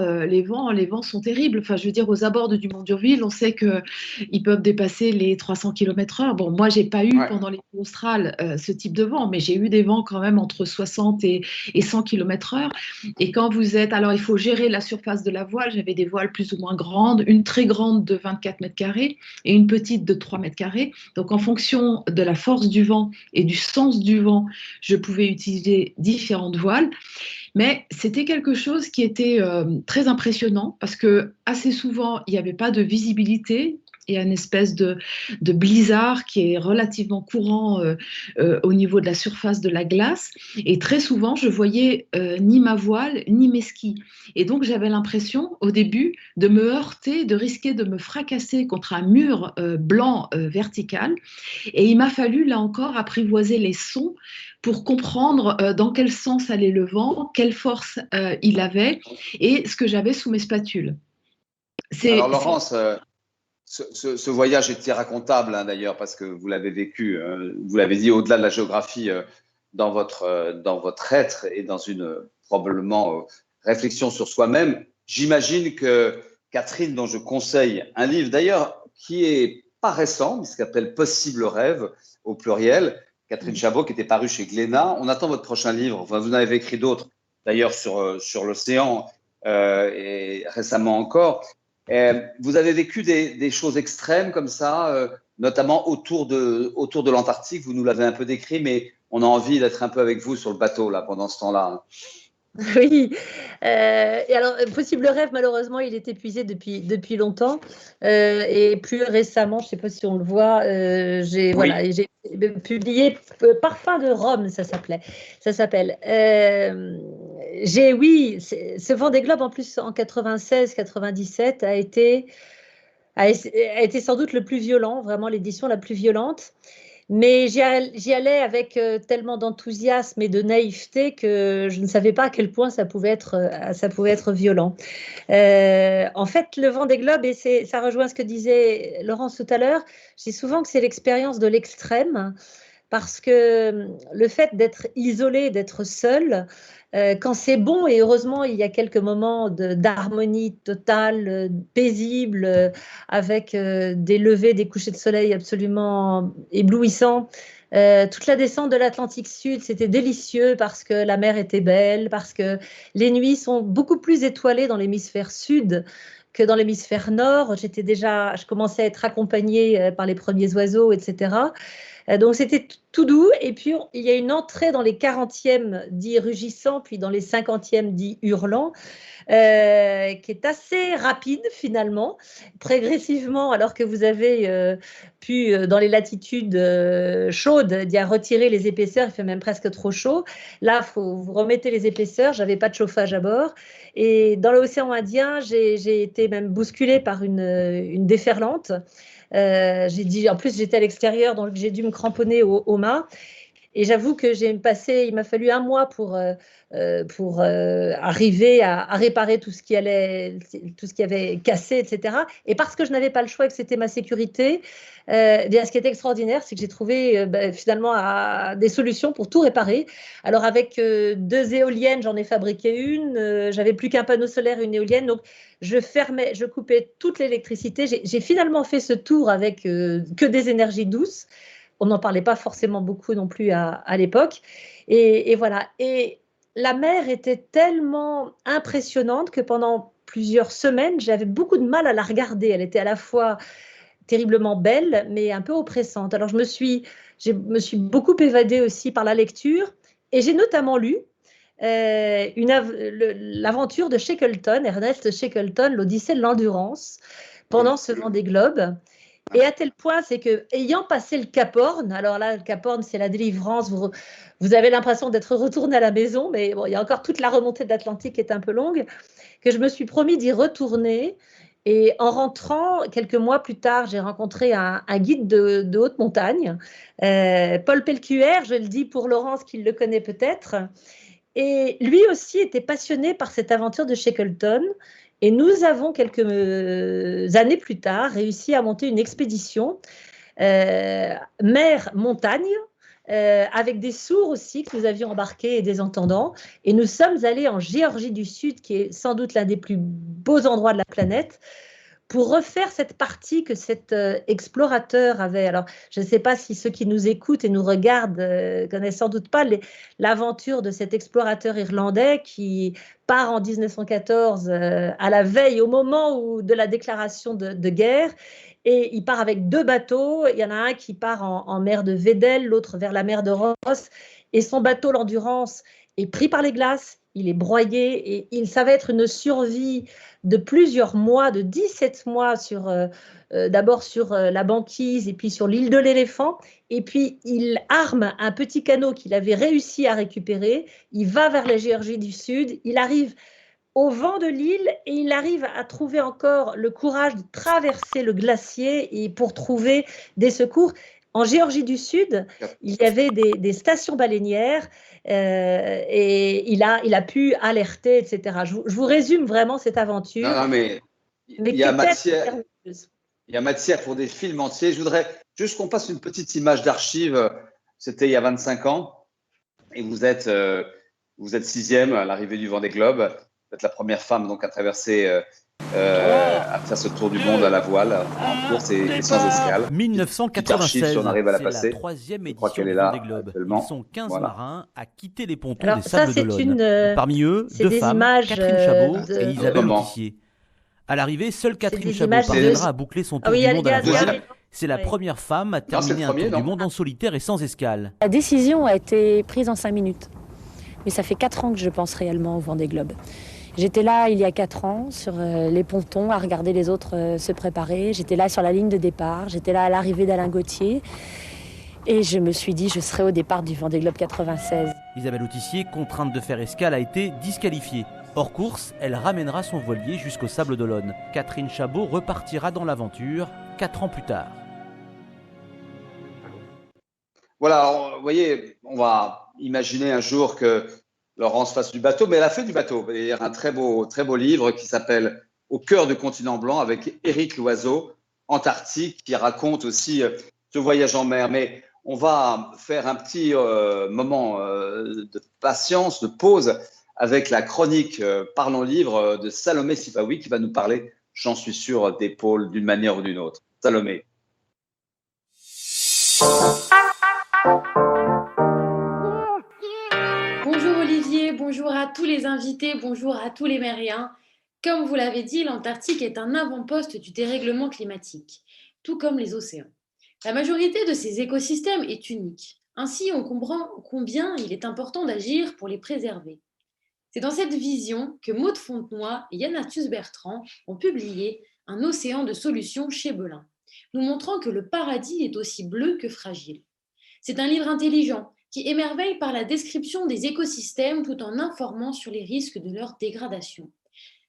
sont terribles. Enfin, je veux dire, aux abords de Dumont-d'Urville, on sait qu'ils peuvent dépasser les 300 km/h. Bon, moi, je n'ai pas eu pendant les australes ce type de vent, mais j'ai eu des vents quand même entre 60 et 100 km/h. Et quand vous êtes... Alors, il faut gérer la surface de la voile. J'avais des voiles plus ou moins grandes, une très grande de 24 mètres carrés et une petite de 3 mètres carrés. Donc, en fonction de la force du vent et du sens du vent, je pouvais utiliser différentes voiles. Mais c'était quelque chose qui était très impressionnant parce que assez souvent, il n'y avait pas de visibilité. Il y a une espèce de blizzard qui est relativement courant au niveau de la surface de la glace. Et très souvent, je voyais ni ma voile, ni mes skis. Et donc, j'avais l'impression, au début, de me heurter, de risquer de me fracasser contre un mur blanc vertical. Et il m'a fallu, là encore, apprivoiser les sons pour comprendre dans quel sens allait le vent, quelle force il avait et ce que j'avais sous mes spatules.
Alors, Laurence, ce voyage est irracontable, hein, d'ailleurs, parce que vous l'avez vécu, vous l'avez dit, au-delà de la géographie, dans votre être et dans une probablement réflexion sur soi-même. J'imagine que Catherine, dont je conseille un livre, d'ailleurs, qui est pas récent, mais ce qu'appelle Possible rêve, au pluriel, Catherine Chabot, qui était paru chez Glénat. On attend votre prochain livre. Enfin, vous en avez écrit d'autres, d'ailleurs, sur l'océan et récemment encore. Vous avez vécu des choses extrêmes comme ça, notamment autour de l'Antarctique. Vous nous l'avez un peu décrit, mais on a envie d'être un peu avec vous sur le bateau là, pendant ce temps-là.
Oui. Et alors, Possible rêve, malheureusement, il est épuisé depuis longtemps. Et plus récemment, je ne sais pas si on le voit, j'ai publié Parfum de Rome, ça s'appelle. Oui, ce Vendée Globe, en plus, en 96-97, a été sans doute le plus violent, vraiment l'édition la plus violente. Mais j'y allais avec tellement d'enthousiasme et de naïveté que je ne savais pas à quel point ça pouvait être violent. En fait, le Vendée Globe, et ça rejoint ce que disait Laurence tout à l'heure, je dis souvent que c'est l'expérience de l'extrême, parce que le fait d'être isolé, d'être seul, quand c'est bon, et heureusement il y a quelques moments d'harmonie totale, paisible, avec des levées, des couchers de soleil absolument éblouissants. Toute la descente de l'Atlantique Sud, c'était délicieux parce que la mer était belle, parce que les nuits sont beaucoup plus étoilées dans l'hémisphère sud que dans l'hémisphère nord. Je commençais à être accompagnée par les premiers oiseaux, etc. Donc c'était tout doux, et puis il y a une entrée dans les 40e dits rugissants, puis dans les 50e dits hurlants, qui est assez rapide finalement, progressivement, alors que vous avez pu, dans les latitudes chaudes, d'y retirer les épaisseurs, il fait même presque trop chaud. Là, vous remettez les épaisseurs, j'avais pas de chauffage à bord. Et dans l'océan Indien, j'ai été même bousculée par une déferlante. En plus, j'étais à l'extérieur, donc j'ai dû me cramponner au mât. Et j'avoue que il m'a fallu un mois pour arriver à réparer tout ce qui avait cassé, etc. Et parce que je n'avais pas le choix et que c'était ma sécurité, bien, ce qui est extraordinaire, c'est que j'ai trouvé finalement des solutions pour tout réparer. Alors avec 2 éoliennes, j'en ai fabriqué une. J'avais plus qu'un panneau solaire, une éolienne. Donc je coupais toute l'électricité. J'ai finalement fait ce tour avec que des énergies douces. On n'en parlait pas forcément beaucoup non plus à l'époque. Et voilà. Et la mer était tellement impressionnante que pendant plusieurs semaines, j'avais beaucoup de mal à la regarder. Elle était à la fois terriblement belle, mais un peu oppressante. Alors je me suis beaucoup évadée aussi par la lecture, et j'ai notamment lu l'aventure de Shackleton, Ernest Shackleton, l'Odyssée de l'endurance, pendant ce Vendée Globe. Et à tel point, c'est que, ayant passé le Cap Horn, alors là, le Cap Horn, c'est la délivrance, vous avez l'impression d'être retourné à la maison, mais bon, il y a encore toute la remontée de l'Atlantique qui est un peu longue, que je me suis promis d'y retourner. Et en rentrant, quelques mois plus tard, j'ai rencontré un guide de haute montagne, Paul Pelcuer, je le dis pour Laurence qui le connaît peut-être. Et lui aussi était passionné par cette aventure de Shackleton. Et nous avons, quelques années plus tard, réussi à monter une expédition mer-montagne, avec des sourds aussi que nous avions embarqués et des entendants. Et nous sommes allés en Géorgie du Sud, qui est sans doute l'un des plus beaux endroits de la planète, pour refaire cette partie que cet explorateur avait. Alors, je ne sais pas si ceux qui nous écoutent et nous regardent connaissent sans doute pas l'aventure de cet explorateur irlandais qui part en 1914 à la veille, au moment de la déclaration de guerre, et il part avec 2 bateaux. Il y en a un qui part en mer de Weddell, l'autre vers la mer de Ross, et son bateau, l'Endurance, est pris par les glaces. il est broyé et ça va être une survie de plusieurs mois, de 17 mois d'abord sur la banquise et puis sur l'île de l'éléphant. Et puis, il arme un petit canot qu'il avait réussi à récupérer. Il va vers la Géorgie du Sud. Il arrive au vent de l'île et il arrive à trouver encore le courage de traverser le glacier et pour trouver des secours. En Géorgie du Sud, il y avait des stations baleinières et il a pu alerter, etc. Je vous résume vraiment cette aventure.
Non, mais il y a matière pour des films entiers. Je voudrais juste qu'on passe une petite image d'archive. C'était il y a 25 ans et vous êtes 6e à l'arrivée du Vendée Globe. Vous êtes la première femme donc à traverser, à faire ce tour du monde à la voile en course et sans escale.
1996,
si on arrive à la
c'est
passer.
la 3e
Je crois
édition
qu'elle est
du
là
Vendée Globe.
actuellement.
Ils sont 15
Voilà.
marins à quitter les pontons
Alors,
des Sables
ça,
d'Olonne. Parmi eux, deux
des
femmes,
images,
Catherine Chabot
de-
et Isabelle
Comment
Autissier. À l'arrivée, seule Catherine
des
Chabot
images
parviendra à boucler son tour
Ah oui,
du monde à la
il y a-
voile. C'est la
Ouais.
première femme à
c'est le
terminer un
premier,
tour
non
du monde en solitaire et sans escale.
La décision a été prise en 5 minutes. Mais ça fait 4 ans que je pense réellement au Vendée Globe. J'étais là il y a 4 ans sur les pontons à regarder les autres se préparer. J'étais là sur la ligne de départ. J'étais là à l'arrivée d'Alain Gauthier. Et je me suis dit je serai au départ du Vendée Globe 96.
Isabelle Autissier, contrainte de faire escale, a été disqualifiée. Hors course, elle ramènera son voilier jusqu'aux Sables d'Olonne. Catherine Chabot repartira dans l'aventure 4 ans plus tard.
Voilà, alors, vous voyez, on va imaginer un jour que Laurence fasse du bateau, mais elle a fait du bateau. Il y a un très beau livre qui s'appelle Au cœur du continent blanc avec Éric Loiseau, Antarctique, qui raconte aussi ce voyage en mer. Mais on va faire un petit moment de patience, de pause avec la chronique Parlons Livre de Salomé Sifaoui qui va nous parler, j'en suis sûr, des pôles d'une manière ou d'une autre. Salomé.
Bonjour Olivier, bonjour à tous les invités, bonjour à tous les mériens. Comme vous l'avez dit, l'Antarctique est un avant-poste du dérèglement climatique, tout comme les océans. La majorité de ces écosystèmes est unique. Ainsi, on comprend combien il est important d'agir pour les préserver. C'est dans cette vision que Maud Fontenoy et Yann Arthus Bertrand ont publié Un océan de solutions chez Belin, nous montrant que le paradis est aussi bleu que fragile. C'est un livre intelligent qui émerveille par la description des écosystèmes tout en informant sur les risques de leur dégradation.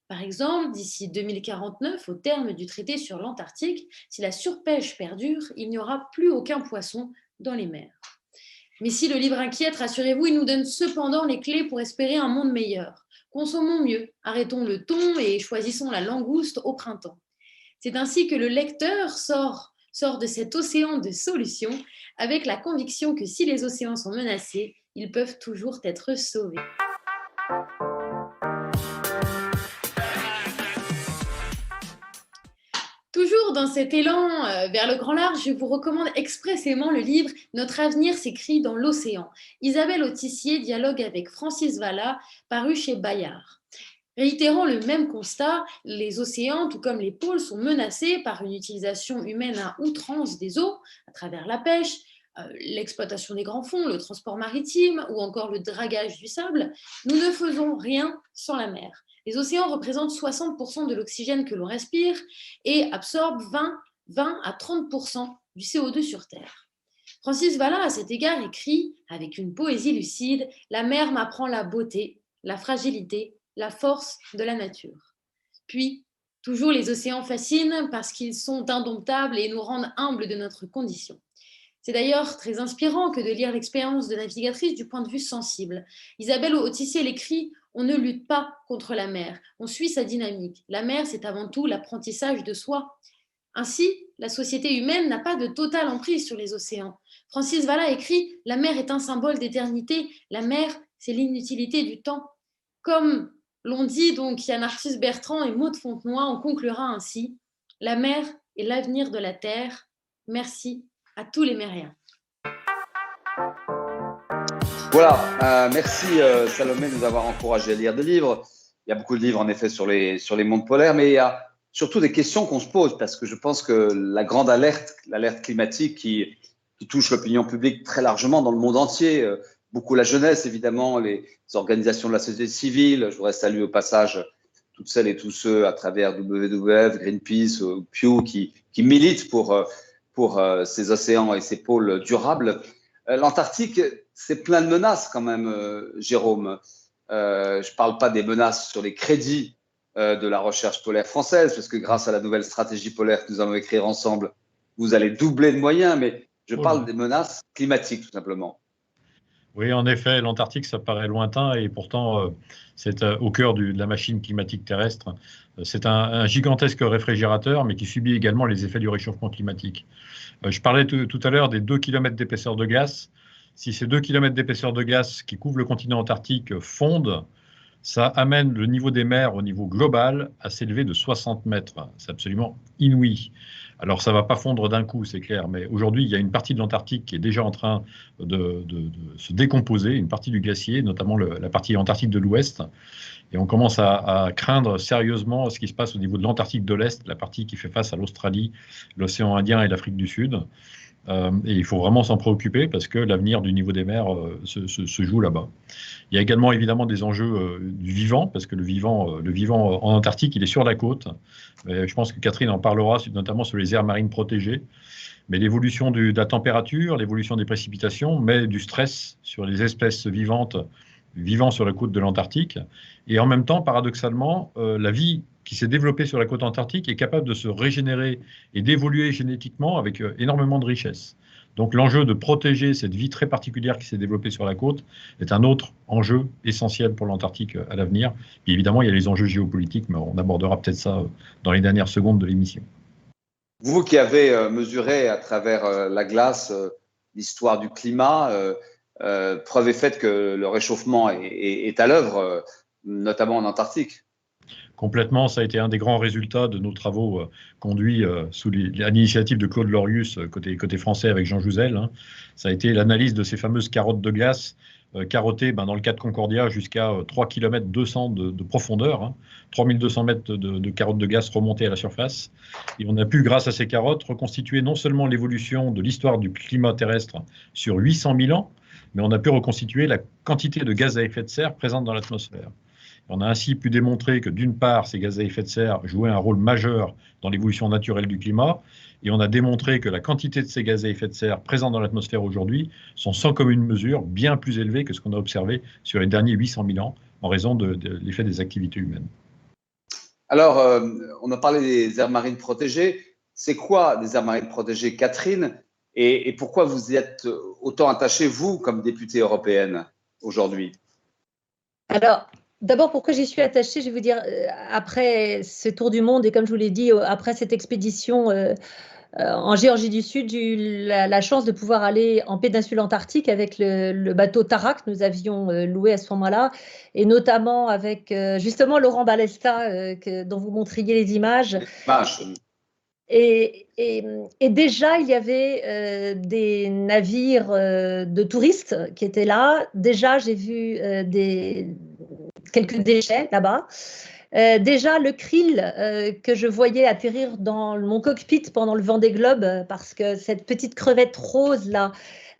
Par exemple, d'ici 2049, au terme du traité sur l'Antarctique, si la surpêche perdure, il n'y aura plus aucun poisson dans les mers. Mais si le livre inquiète, rassurez-vous, il nous donne cependant les clés pour espérer un monde meilleur. Consommons mieux, arrêtons le thon et choisissons la langouste au printemps. C'est ainsi que le lecteur sort de cet océan de solutions avec la conviction que si les océans sont menacés, ils peuvent toujours être sauvés. Toujours dans cet élan vers le grand large, je vous recommande expressément le livre « Notre avenir s'écrit dans l'océan ». Isabelle Autissier dialogue avec Francis Vallat, paru chez Bayard. Réitérant le même constat, les océans, tout comme les pôles, sont menacés par une utilisation humaine à outrance des eaux, à travers la pêche, l'exploitation des grands fonds, le transport maritime ou encore le dragage du sable. Nous ne faisons rien sans la mer. Les océans représentent 60% de l'oxygène que l'on respire et absorbent 20 à 30% du CO2 sur Terre. Francis Vallat, à cet égard, écrit, avec une poésie lucide, « La mer m'apprend la beauté, la fragilité, la force de la nature. » Puis, toujours les océans fascinent parce qu'ils sont indomptables et nous rendent humbles de notre condition. C'est d'ailleurs très inspirant que de lire l'expérience de navigatrice du point de vue sensible. Isabelle Autissier l'écrit « On ne lutte pas contre la mer, on suit sa dynamique. La mer, c'est avant tout l'apprentissage de soi. » Ainsi, la société humaine n'a pas de totale emprise sur les océans. Francis Vallat écrit « La mer est un symbole d'éternité, la mer, c'est l'inutilité du temps. » Comme l'ont dit donc Yann Arthus Bertrand et Maud Fontenoy, on conclura ainsi « La mer est l'avenir de la Terre. Merci à tous les mériens. »
Voilà, merci Salomé de nous avoir encouragé à lire des livres. Il y a beaucoup de livres en effet sur les mondes polaires, mais il y a surtout des questions qu'on se pose parce que je pense que la grande alerte, l'alerte climatique qui touche l'opinion publique très largement dans le monde entier, beaucoup la jeunesse, évidemment, les organisations de la société civile. Je voudrais saluer au passage toutes celles et tous ceux à travers WWF, Greenpeace, Pew qui militent pour ces océans et ces pôles durables. L'Antarctique, c'est plein de menaces quand même, Jérôme. Je ne parle pas des menaces sur les crédits de la recherche polaire française, parce que grâce à la nouvelle stratégie polaire que nous allons écrire ensemble, vous allez doubler de moyens, mais je parle des menaces climatiques, tout simplement.
Oui, en effet, l'Antarctique, ça paraît lointain et pourtant, c'est au cœur de la machine climatique terrestre. C'est un gigantesque réfrigérateur, mais qui subit également les effets du réchauffement climatique. Je parlais tout à l'heure des 2 km d'épaisseur de glace. Si ces 2 km d'épaisseur de glace qui couvrent le continent antarctique fondent, ça amène le niveau des mers au niveau global à s'élever de 60 mètres. C'est absolument inouï. Alors, ça ne va pas fondre d'un coup, c'est clair, mais aujourd'hui, il y a une partie de l'Antarctique qui est déjà en train de se décomposer, une partie du glacier, notamment la partie antarctique de l'Ouest. Et on commence à craindre sérieusement ce qui se passe au niveau de l'Antarctique de l'Est, la partie qui fait face à l'Australie, l'océan Indien et l'Afrique du Sud. Et il faut vraiment s'en préoccuper parce que l'avenir du niveau des mers se joue là-bas. Il y a également évidemment des enjeux du vivant, parce que le vivant en Antarctique, il est sur la côte. Je pense que Catherine en parlera, notamment sur les aires marines protégées. Mais l'évolution de la température, l'évolution des précipitations met du stress sur les espèces vivantes vivant sur la côte de l'Antarctique. Et en même temps, paradoxalement, la vie qui s'est développée sur la côte antarctique est capable de se régénérer et d'évoluer génétiquement avec énormément de richesse. Donc l'enjeu de protéger cette vie très particulière qui s'est développée sur la côte est un autre enjeu essentiel pour l'Antarctique à l'avenir. Puis évidemment, il y a les enjeux géopolitiques, mais on abordera peut-être ça dans les dernières secondes de l'émission.
Vous qui avez mesuré à travers la glace l'histoire du climat, preuve est faite que le réchauffement est à l'œuvre, notamment en Antarctique.
Complètement, ça a été un des grands résultats de nos travaux conduits sous l'initiative de Claude Lorius, côté français avec Jean Jouzel. Hein. Ça a été l'analyse de ces fameuses carottes de glace, carottées dans le cas de Concordia jusqu'à 3 km 200 de profondeur, hein, 3200 mètres de carottes de glace remontées à la surface. Et on a pu, grâce à ces carottes, reconstituer non seulement l'évolution de l'histoire du climat terrestre sur 800 000 ans, mais on a pu reconstituer la quantité de gaz à effet de serre présente dans l'atmosphère. On a ainsi pu démontrer que d'une part, ces gaz à effet de serre jouaient un rôle majeur dans l'évolution naturelle du climat, et on a démontré que la quantité de ces gaz à effet de serre présents dans l'atmosphère aujourd'hui sont sans commune mesure bien plus élevées que ce qu'on a observé sur les derniers 800 000 ans en raison de l'effet des activités humaines.
Alors, on a parlé des aires marines protégées. C'est quoi des aires marines protégées, Catherine, et pourquoi vous y êtes autant attachée, vous, comme députée européenne, aujourd'hui?
Alors, d'abord, pourquoi j'y suis attachée, je vais vous dire, après ce tour du monde et comme je vous l'ai dit, après cette expédition en Géorgie du Sud, j'ai eu la chance de pouvoir aller en péninsule antarctique avec le bateau Tarak que nous avions loué à ce moment-là, et notamment avec justement Laurent Balesta, dont vous montriez les images. Et déjà, il y avait des navires de touristes qui étaient là. Déjà, j'ai vu quelques déchets là-bas. Déjà, le krill que je voyais atterrir dans mon cockpit pendant le Vendée Globe, parce que cette petite crevette rose là,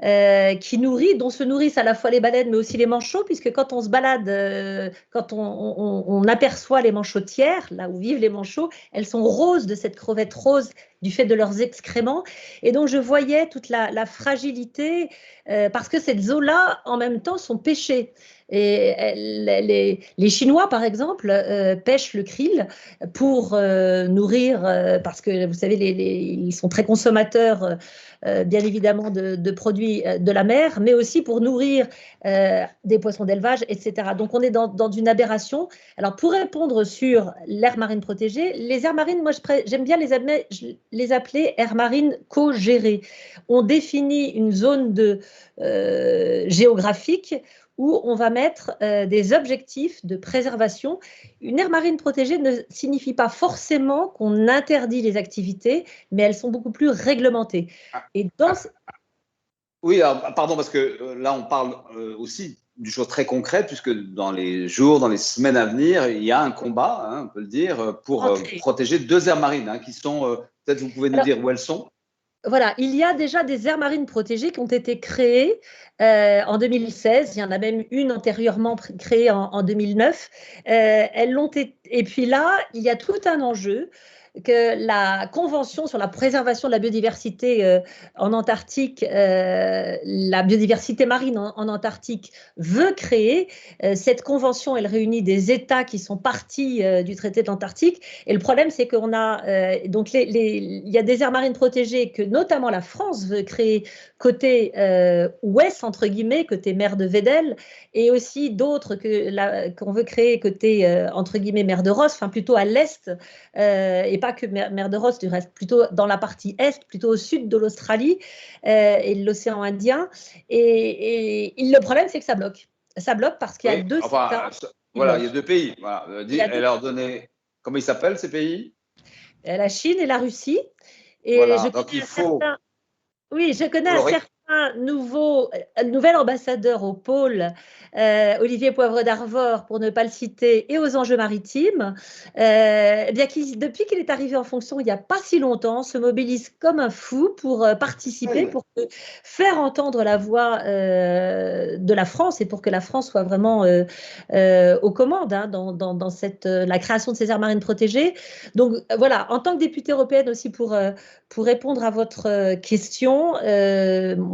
dont se nourrissent à la fois les baleines mais aussi les manchots, puisque quand on se balade, quand on aperçoit les manchotières, là où vivent les manchots, elles sont roses, de cette crevette rose du fait de leurs excréments. Et donc je voyais toute la fragilité, parce que ces eaux-là en même temps sont pêchées. Et les Chinois, par exemple, pêchent le krill pour nourrir, parce que vous savez, ils sont très consommateurs, bien évidemment, de produits de la mer, mais aussi pour nourrir des poissons d'élevage, etc. Donc on est dans une aberration. Alors pour répondre sur l'aire marine protégée, les aires marines, moi j'aime bien les appeler aires marines co-gérées. On définit une zone géographique où on va mettre des objectifs de préservation. Une aire marine protégée ne signifie pas forcément qu'on interdit les activités, mais elles sont beaucoup plus réglementées.
Oui, alors, pardon, parce que là, on parle aussi d'une chose très concrète, puisque dans les jours, dans les semaines à venir, il y a un combat, hein, on peut le dire, pour protéger 2 aires marines, hein, qui sont, peut-être vous pouvez nous dire où elles sont?
Voilà, il y a déjà des aires marines protégées qui ont été créées en 2016. Il y en a même une antérieurement créée en 2009. Elles l'ont été... Et puis là, il y a tout un enjeu que la Convention sur la préservation de la biodiversité en Antarctique, la biodiversité marine en Antarctique veut créer. Cette convention, elle réunit des États qui sont partis du traité de l'Antarctique. Et le problème, c'est qu'on a donc il y a des aires marines protégées que notamment la France veut créer côté ouest, entre guillemets, côté mer de Weddell, et aussi d'autres qu'on veut créer côté, entre guillemets, mer de Ross, enfin plutôt à l'est, et pas que mer de Ross, du reste, plutôt dans la partie est, plutôt au sud de l'Australie et de l'océan Indien. Et le problème, c'est que ça bloque. Ça bloque parce qu'il y a deux États.
Voilà, il y a deux pays. Voilà. Elle leur donnait. Comment ils s'appellent ces pays?
La Chine et la Russie. Et
voilà, donc il faut.
Oui, je connais un certain nouvel ambassadeur au pôle, Olivier Poivre d'Arvor, pour ne pas le citer, et aux enjeux maritimes, bien depuis qu'il est arrivé en fonction il n'y a pas si longtemps, se mobilise comme un fou pour participer, pour faire entendre la voix de la France et pour que la France soit vraiment aux commandes dans la création de ces aires marines protégées. Donc voilà, en tant que députée européenne aussi pour répondre à votre question,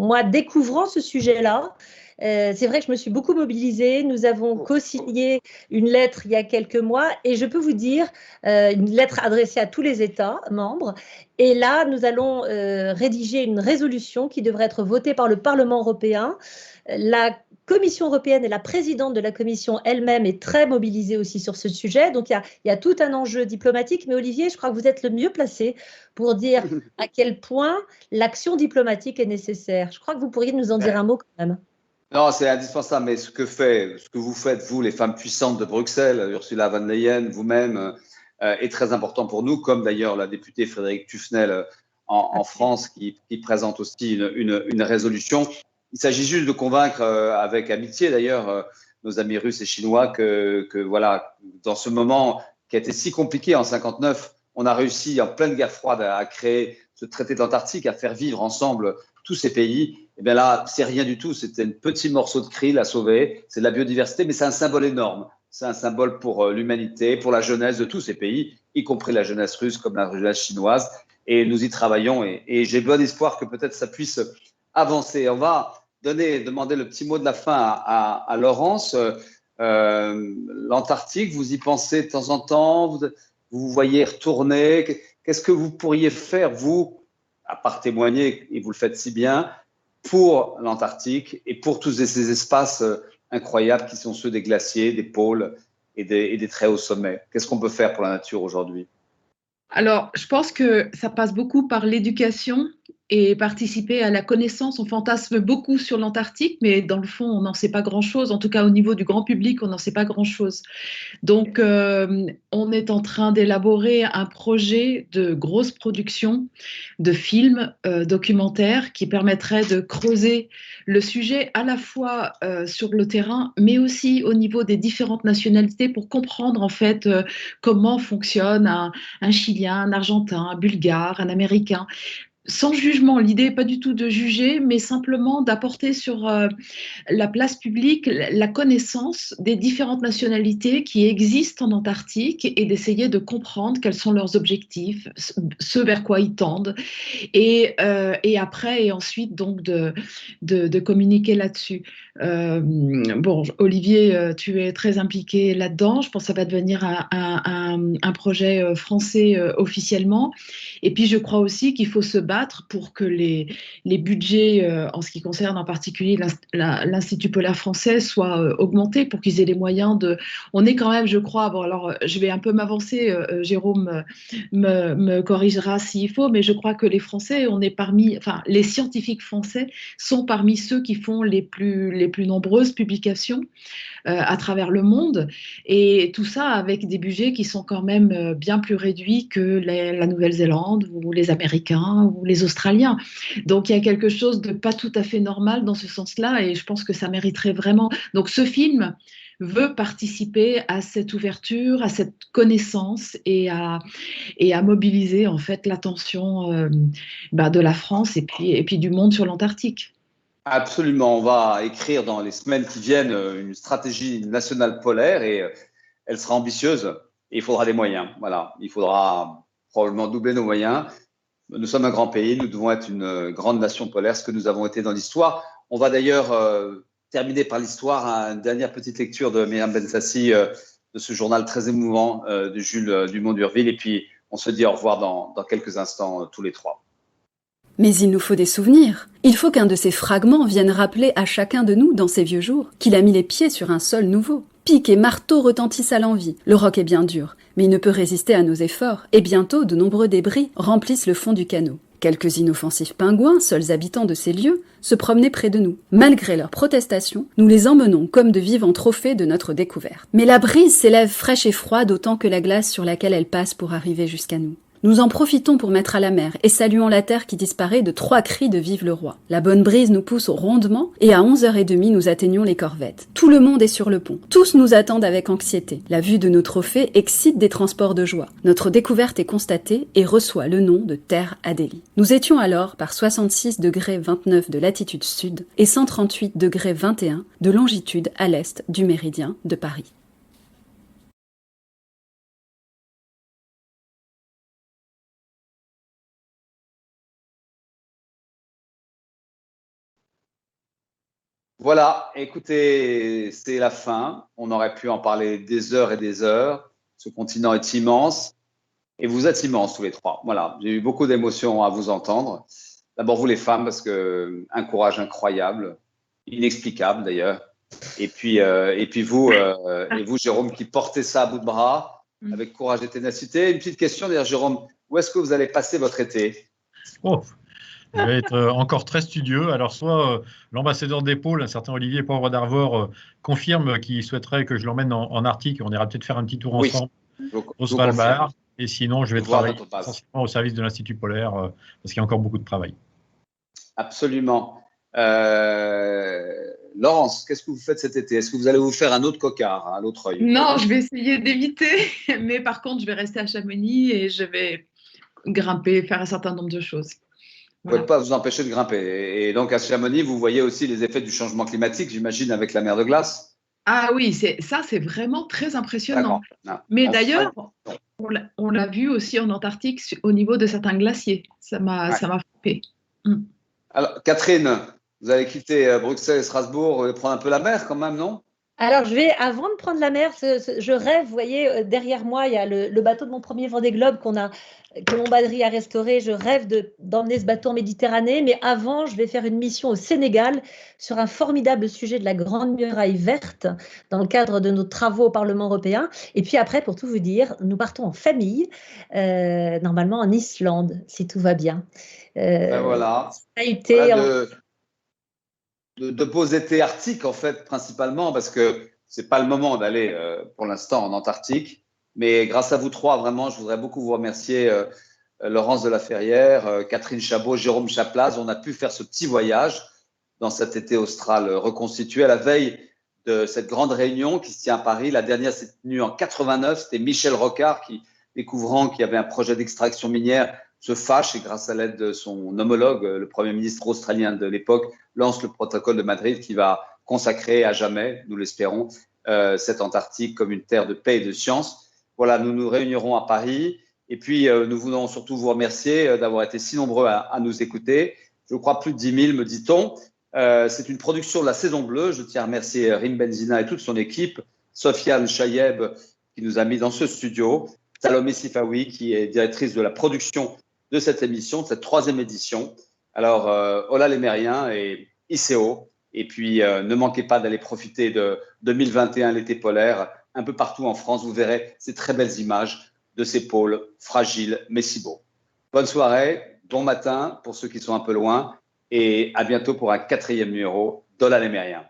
moi, découvrant ce sujet-là, c'est vrai que je me suis beaucoup mobilisée. Nous avons co-signé une lettre il y a quelques mois et je peux vous dire, une lettre adressée à tous les États membres. Et là, nous allons rédiger une résolution qui devrait être votée par le Parlement européen. La Commission européenne et la présidente de la Commission elle-même est très mobilisée aussi sur ce sujet. Donc, il y a tout un enjeu diplomatique. Mais Olivier, je crois que vous êtes le mieux placé pour dire à quel point l'action diplomatique est nécessaire. Je crois que vous pourriez nous en dire un mot quand même.
Non, c'est indispensable. Mais ce que vous faites, vous, les femmes puissantes de Bruxelles, Ursula von der Leyen, vous-même, est très important pour nous, comme d'ailleurs la députée Frédérique Tufnel en France qui présente aussi une résolution. Il s'agit juste de convaincre, avec amitié d'ailleurs, nos amis russes et chinois que voilà, dans ce moment qui a été si compliqué en 1959, on a réussi en pleine guerre froide à créer ce traité de l'Antarctique, à faire vivre ensemble tous ces pays. Et bien là, c'est rien du tout. C'était un petit morceau de krill à sauver. C'est de la biodiversité, mais c'est un symbole énorme. C'est un symbole pour l'humanité, pour la jeunesse de tous ces pays, y compris la jeunesse russe comme la jeunesse chinoise. Et nous y travaillons. Et j'ai bon espoir que peut-être ça puisse avancer. On va demander le petit mot de la fin à Laurence. L'Antarctique, vous y pensez de temps en temps, vous voyez retourner. Qu'est-ce que vous pourriez faire, vous, à part témoigner, et vous le faites si bien, pour l'Antarctique et pour tous ces espaces incroyables qui sont ceux des glaciers, des pôles et des très hauts sommets? Qu'est-ce qu'on peut faire pour la nature aujourd'hui?
Alors, je pense que ça passe beaucoup par l'éducation et participer à la connaissance. On fantasme beaucoup sur l'Antarctique, mais dans le fond, on n'en sait pas grand-chose. En tout cas, au niveau du grand public, on n'en sait pas grand-chose. Donc, on est en train d'élaborer un projet de grosse production de films documentaires qui permettrait de creuser le sujet à la fois sur le terrain, mais aussi au niveau des différentes nationalités pour comprendre en fait comment fonctionne un Chilien, un Argentin, un Bulgare, un Américain. Sans jugement, l'idée n'est pas du tout de juger, mais simplement d'apporter sur la place publique la connaissance des différentes nationalités qui existent en Antarctique et d'essayer de comprendre quels sont leurs objectifs, ce vers quoi ils tendent, et après et ensuite donc de communiquer là-dessus. Bon, Olivier, tu es très impliqué là-dedans. Je pense que ça va devenir un projet français officiellement. Et puis, je crois aussi qu'il faut se battre pour que les budgets, en ce qui concerne en particulier l'Institut polaire français, soient augmentés pour qu'ils aient les moyens de... On est quand même, je crois, bon, alors je vais un peu m'avancer, Jérôme me corrigera s'il faut, mais je crois que les Français, on est parmi... Enfin, les scientifiques français sont parmi ceux qui font les plus nombreuses publications à travers le monde, et tout ça avec des budgets qui sont quand même bien plus réduits que la Nouvelle-Zélande ou les Américains ou les Australiens. Donc il y a quelque chose de pas tout à fait normal dans ce sens-là, et je pense que ça mériterait vraiment... Donc ce film, veut participer à cette ouverture, à cette connaissance et à mobiliser en fait l'attention de la France et puis du monde sur l'Antarctique.
Absolument. On va écrire dans les semaines qui viennent une stratégie nationale polaire et elle sera ambitieuse et il faudra des moyens. Voilà. Il faudra probablement doubler nos moyens. Nous sommes un grand pays, nous devons être une grande nation polaire, ce que nous avons été dans l'histoire. On va d'ailleurs terminer par l'histoire, une dernière petite lecture de Myriam Bensassi, de ce journal très émouvant de Jules Dumont-d'Urville. Et puis, on se dit au revoir dans quelques instants, tous les trois.
Mais il nous faut des souvenirs. Il faut qu'un de ces fragments vienne rappeler à chacun de nous, dans ces vieux jours, qu'il a mis les pieds sur un sol nouveau. Pique et marteau retentissent à l'envi. Le roc est bien dur, mais il ne peut résister à nos efforts. Et bientôt, de nombreux débris remplissent le fond du canot. Quelques inoffensifs pingouins, seuls habitants de ces lieux, se promenaient près de nous. Malgré leurs protestations, nous les emmenons comme de vivants trophées de notre découverte. Mais la brise s'élève fraîche et froide autant que la glace sur laquelle elle passe pour arriver jusqu'à nous. Nous en profitons pour mettre à la mer et saluons la terre qui disparaît de 3 cris de Vive le roi. La bonne brise nous pousse au rondement et à 11h30 nous atteignons les corvettes. Tout le monde est sur le pont. Tous nous attendent avec anxiété. La vue de nos trophées excite des transports de joie. Notre découverte est constatée et reçoit le nom de Terre Adélie. Nous étions alors par 66°29 de latitude sud et 138°21 de longitude à l'est du méridien de Paris.
Voilà, écoutez, c'est la fin. On aurait pu en parler des heures et des heures. Ce continent est immense et vous êtes immenses tous les trois. Voilà, j'ai eu beaucoup d'émotions à vous entendre. D'abord vous les femmes parce que un courage incroyable, inexplicable d'ailleurs. Et puis vous, Jérôme, qui portez ça à bout de bras avec courage et ténacité. Une petite question d'ailleurs, Jérôme, où est-ce que vous allez passer votre été ?
Je vais être encore très studieux. Alors, soit l'ambassadeur des pôles, un certain Olivier Poivre d'Arvor, confirme qu'il souhaiterait que je l'emmène en Arctique. On ira peut-être faire un petit tour ensemble au Svalbard. Et sinon, je vais travailler essentiellement au service de l'Institut polaire parce qu'il y a encore beaucoup de travail.
Absolument. Laurence, qu'est-ce que vous faites cet été ? Est-ce que vous allez vous faire un autre cocard à l'autre œil ?
Non, je vais essayer d'éviter. Mais par contre, je vais rester à Chamonix et je vais grimper, faire un certain nombre de choses.
Vous ne pouvez pas vous empêcher de grimper. Et donc, à Chamonix, vous voyez aussi les effets du changement climatique, j'imagine, avec la mer de glace.
Ah oui, c'est vraiment très impressionnant. Mais d'ailleurs, on l'a vu aussi en Antarctique au niveau de certains glaciers. Ça m'a frappé.
Alors, Catherine, vous allez quitter Bruxelles et Strasbourg et prendre un peu la mer quand même, non ?
Alors, avant de prendre la mer, je rêve, vous voyez, derrière moi, il y a le bateau de mon premier Vendée Globe que mon Badri a restauré. Je rêve d'emmener ce bateau en Méditerranée, mais avant, je vais faire une mission au Sénégal sur un formidable sujet de la Grande Muraille Verte dans le cadre de nos travaux au Parlement européen. Et puis après, pour tout vous dire, nous partons en famille, normalement en Islande, si tout va bien.
Voilà.
Ça a été
de beaux étés arctiques, en fait, principalement, parce que ce n'est pas le moment d'aller, pour l'instant, en Antarctique. Mais grâce à vous trois, vraiment, je voudrais beaucoup vous remercier, Laurence de la Ferrière, Catherine Chabot, Jérôme Chaplaz. On a pu faire ce petit voyage dans cet été austral reconstitué à la veille de cette grande réunion qui se tient à Paris. La dernière s'est tenue en 89. C'était Michel Rocard qui, découvrant qu'il y avait un projet d'extraction minière, se fâche et grâce à l'aide de son homologue, le Premier ministre australien de l'époque, lance le protocole de Madrid qui va consacrer à jamais, nous l'espérons, cette Antarctique comme une terre de paix et de science. Voilà, nous nous réunirons à Paris et puis nous voulons surtout vous remercier d'avoir été si nombreux à nous écouter. Je crois plus de 10 000, me dit-on. C'est une production de la Saison Bleue. Je tiens à remercier Rim Benzina et toute son équipe, Sofiane Chayeb qui nous a mis dans ce studio, Salomé Sifawi qui est directrice de la production de cette émission, de cette 3e édition. Alors, hola les Mériens et ICO. Et puis, ne manquez pas d'aller profiter de 2021, l'été polaire, un peu partout en France. Vous verrez ces très belles images de ces pôles fragiles mais si beaux. Bonne soirée, bon matin pour ceux qui sont un peu loin et à bientôt pour un 4e numéro d'Hola les Mériens.